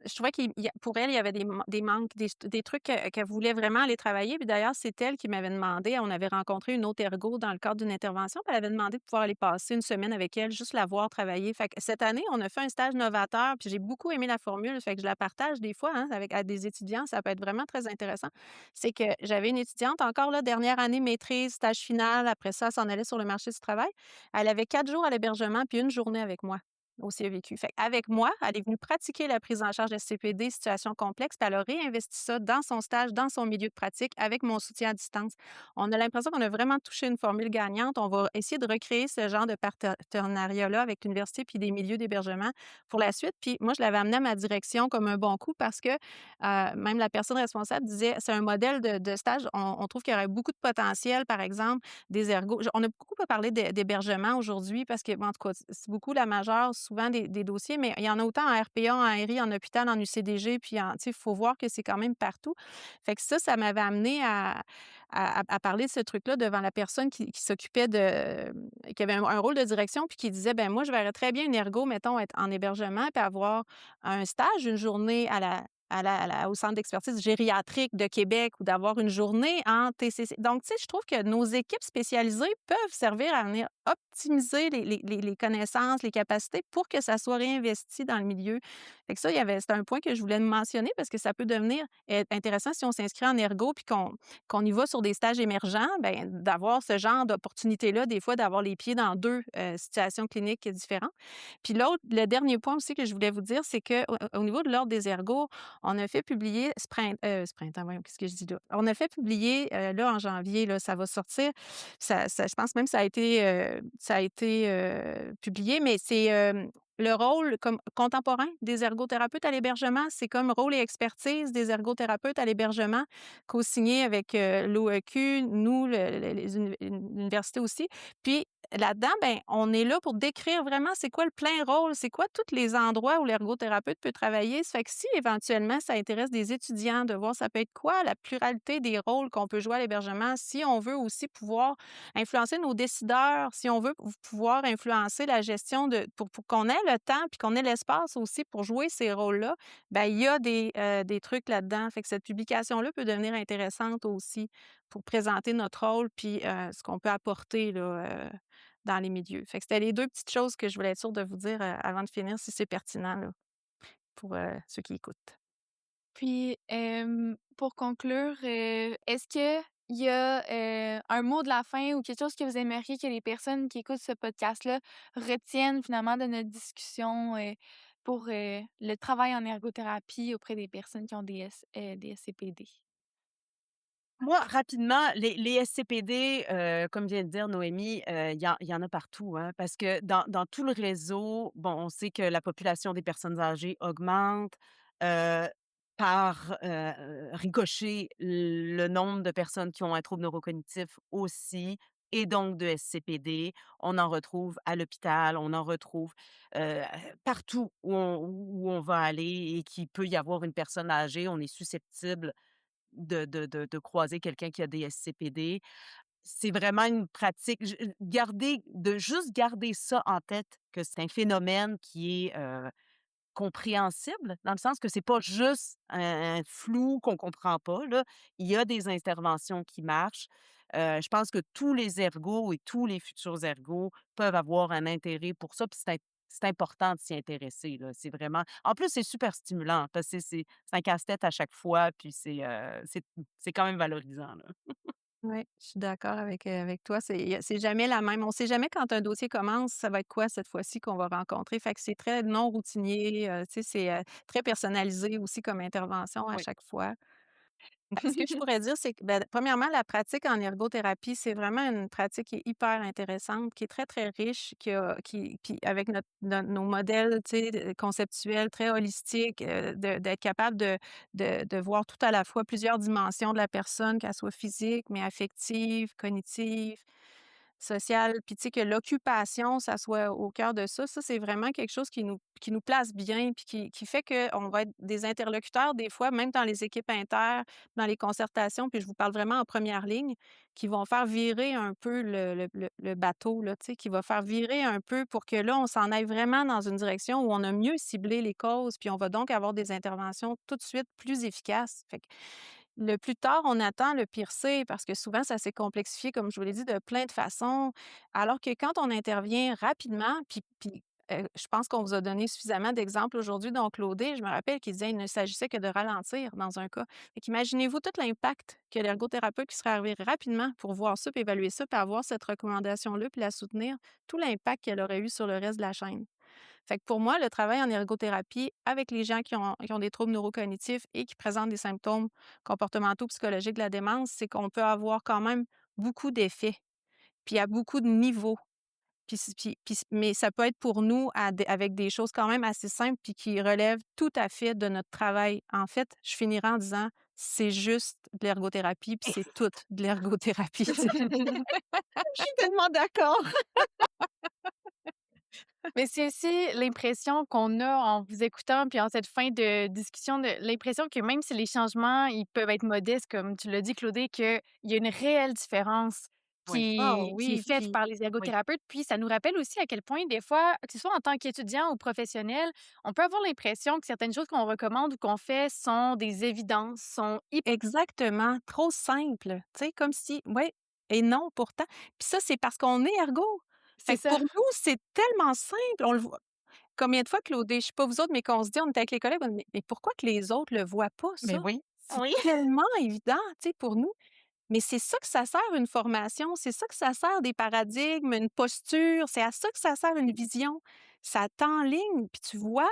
je trouvais qu'il y a pour elle, il y avait des manques, des trucs qu'elle voulait vraiment aller travailler. Puis d'ailleurs, c'est elle qui m'avait demandé, on avait rencontré une autre ergo dans le cadre d'une intervention, puis elle avait demandé de pouvoir aller passer une semaine avec elle, juste la voir travailler. Fait que cette année, on a fait un stage novateur, puis j'ai beaucoup aimé la formule, fait que je la partage des fois, hein, avec à des étudiants, ça peut être vraiment très intéressant. C'est que j'avais une étudiante encore là, dernière année maîtrise, stage final, après ça, elle s'en allait sur le marché du travail. Elle avait 4 jours à l'hébergement, puis une journée avec moi au CEVQ. Fait avec moi, elle est venue pratiquer la prise en charge de CPD, situation complexe, puis elle a réinvesti ça dans son stage, dans son milieu de pratique, avec mon soutien à distance. On a l'impression qu'on a vraiment touché une formule gagnante. On va essayer de recréer ce genre de partenariat-là avec l'université puis des milieux d'hébergement pour la suite. Puis moi, je l'avais amené à ma direction comme un bon coup parce que même la personne responsable disait c'est un modèle de stage. On trouve qu'il y aurait beaucoup de potentiel, par exemple, des ergots. On a beaucoup parlé d'hébergement aujourd'hui parce que, bon, en tout cas, c'est beaucoup la majeure souvent des dossiers, mais il y en a autant en RPA, en RI, en hôpital, en UCDG, puis tu sais, il faut voir que c'est quand même partout. Fait que ça m'avait amené à parler de ce truc-là devant la personne qui s'occupait qui avait un rôle de direction, puis qui disait, ben moi, je verrais très bien une ergo, mettons, être en hébergement, puis avoir un stage, une journée au Centre d'expertise gériatrique de Québec ou d'avoir une journée en TCC. Donc, tu sais, je trouve que nos équipes spécialisées peuvent servir à venir optimiser les connaissances, les capacités pour que ça soit réinvesti dans le milieu. Fait que ça, c'était un point que je voulais mentionner parce que ça peut devenir intéressant si on s'inscrit en ergo puis qu'on y va sur des stages émergents, ben d'avoir ce genre d'opportunité-là, des fois, d'avoir les pieds dans deux situations cliniques différentes. Puis le dernier point aussi que je voulais vous dire, c'est qu'au niveau de l'Ordre des ergos, on a fait publier ce printemps, voyons, qu'est-ce que je dis là? On a fait publier, là, en janvier, là, ça va sortir. Je pense même que ça a été publié, mais c'est le rôle comme contemporain des ergothérapeutes à l'hébergement. C'est comme rôle et expertise des ergothérapeutes à l'hébergement, co-signé avec l'OEQ, nous, l'université aussi. Puis là-dedans, ben, on est là pour décrire vraiment c'est quoi le plein rôle, c'est quoi tous les endroits où l'ergothérapeute peut travailler. Ça fait que si éventuellement ça intéresse des étudiants de voir ça peut être quoi la pluralité des rôles qu'on peut jouer à l'hébergement, si on veut aussi pouvoir influencer nos décideurs, si on veut pouvoir influencer la gestion pour qu'on ait le temps puis qu'on ait l'espace aussi pour jouer ces rôles-là, ben il y a des trucs là-dedans. Fait que cette publication-là peut devenir intéressante aussi pour présenter notre rôle puis ce qu'on peut apporter là, dans les milieux. Fait que c'était les 2 petites choses que je voulais être sûre de vous dire, avant de finir, si c'est pertinent, là, pour, ceux qui écoutent. Puis, pour conclure, est-ce qu'il y a, un mot de la fin ou quelque chose que vous aimeriez que les personnes qui écoutent ce podcast-là retiennent finalement de notre discussion, pour, le travail en ergothérapie auprès des personnes qui ont des SCPD? Moi, rapidement, les SCPD, comme vient de dire Noémie, il y en a partout, hein, parce que dans tout le réseau, bon, on sait que la population des personnes âgées augmente, heu, par, ricochet, le nombre de personnes qui ont un trouble neurocognitif aussi et donc de SCPD. On en retrouve à l'hôpital, on en retrouve, heu, partout où on va aller et qu'il peut y avoir une personne âgée, on est susceptible de croiser quelqu'un qui a des SCPD. C'est vraiment une pratique juste garder ça en tête, que c'est un phénomène qui est, compréhensible, dans le sens que c'est pas juste un flou qu'on comprend pas, là. Il y a des interventions qui marchent. Je pense que tous les ergots et tous les futurs ergots peuvent avoir un intérêt pour ça, puis c'est important de s'y intéresser, là. C'est vraiment en plus, c'est super stimulant parce que c'est un casse-tête à chaque fois, puis c'est quand même valorisant, là. Oui, je suis d'accord avec toi. C'est jamais la même. On sait jamais quand un dossier commence, ça va être quoi cette fois-ci qu'on va rencontrer. Fait que c'est très non routinier, tu sais, c'est, très personnalisé aussi comme intervention à Oui. chaque fois. Ce que je pourrais dire, c'est que, ben, premièrement, la pratique en ergothérapie, c'est vraiment une pratique qui est hyper intéressante, qui est très, très riche, qui puis avec nos modèles, tu sais, conceptuels très holistiques, d'être capable de voir tout à la fois plusieurs dimensions de la personne, qu'elle soit physique, mais affective, cognitive, sociale, puis tu sais, que l'occupation, ça soit au cœur de ça. Ça, c'est vraiment quelque chose qui nous place bien, puis qui fait qu'on va être des interlocuteurs, des fois, même dans les équipes inter, dans les concertations, puis je vous parle vraiment en première ligne, qui vont faire virer un peu le bateau, là, tu sais, qui va faire virer un peu pour que là, on s'en aille vraiment dans une direction où on a mieux ciblé les causes, puis on va donc avoir des interventions tout de suite plus efficaces. Fait que le plus tard on attend, le pire c'est, parce que souvent ça s'est complexifié, comme je vous l'ai dit, de plein de façons. Alors que quand on intervient rapidement, puis je pense qu'on vous a donné suffisamment d'exemples aujourd'hui, dont Claudie, je me rappelle qu'il disait qu'il ne s'agissait que de ralentir dans un cas. Fait qu'imaginez-vous tout l'impact que l'ergothérapeute qui serait arrivé rapidement pour voir ça, puis évaluer ça, puis avoir cette recommandation-là, puis la soutenir, tout l'impact qu'elle aurait eu sur le reste de la chaîne. Fait que pour moi, le travail en ergothérapie avec les gens qui ont des troubles neurocognitifs et qui présentent des symptômes comportementaux, psychologiques de la démence, c'est qu'on peut avoir quand même beaucoup d'effets, puis à beaucoup de niveaux. Mais ça peut être pour nous avec des choses quand même assez simples puis qui relèvent tout à fait de notre travail. En fait, je finirai en disant, c'est juste de l'ergothérapie puis c'est toute de l'ergothérapie, tu sais. Je suis tellement d'accord. Mais c'est aussi l'impression qu'on a en vous écoutant, puis en cette fin de discussion, de l'impression que même si les changements, ils peuvent être modestes, comme tu l'as dit, Claudie, qu'il y a une réelle différence Oui. Oh qui oui, est faite puis par les Oui. ergothérapeutes. Puis ça nous rappelle aussi à quel point, des fois, que ce soit en tant qu'étudiant ou professionnel, on peut avoir l'impression que certaines choses qu'on recommande ou qu'on fait sont des évidences, sont hyper... exactement, trop simple, tu sais, comme si ouais et non pourtant. Puis ça, c'est parce qu'on est ergo. C'est Fait que ça. pour nous, c'est tellement simple, on le voit combien de fois, Claudie, je sais pas vous autres, mais qu'on se dit, on était avec les collègues, on dit: «Mais pourquoi que les autres le voient pas Mais ça?» oui. C'est Oui. tellement évident, tu sais, pour nous. Mais c'est ça que ça sert une formation, c'est ça que ça sert des paradigmes, une posture, c'est à ça que ça sert une vision. Ça t'enligne, puis tu vois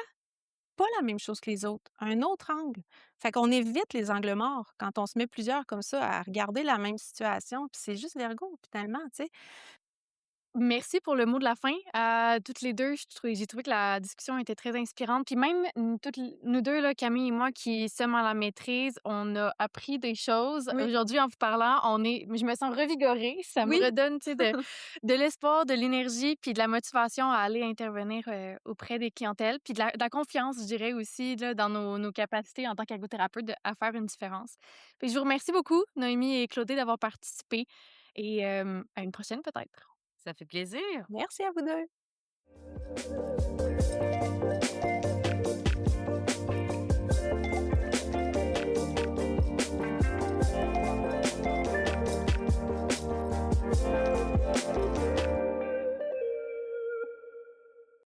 pas la même chose que les autres, un autre angle. Fait qu'on évite les angles morts quand on se met plusieurs comme ça à regarder la même situation, puis c'est juste l'ergo finalement, tu sais? Merci pour le mot de la fin à toutes les 2. J'ai trouvé que la discussion était très inspirante. Puis même nous 2 là, Camille et moi qui sommes à la maîtrise, on a appris des choses. Oui. Aujourd'hui, en vous parlant, je me sens revigorée. Ça me Oui. redonne, tu sais, de l'espoir, de l'énergie, puis de la motivation à aller intervenir, auprès des clientèles, puis de la confiance, je dirais aussi, là, dans nos capacités en tant qu'ergothérapeute à faire une différence. Puis je vous remercie beaucoup, Noémie et Claudie, d'avoir participé et à une prochaine peut-être. Ça fait plaisir. Merci à vous 2.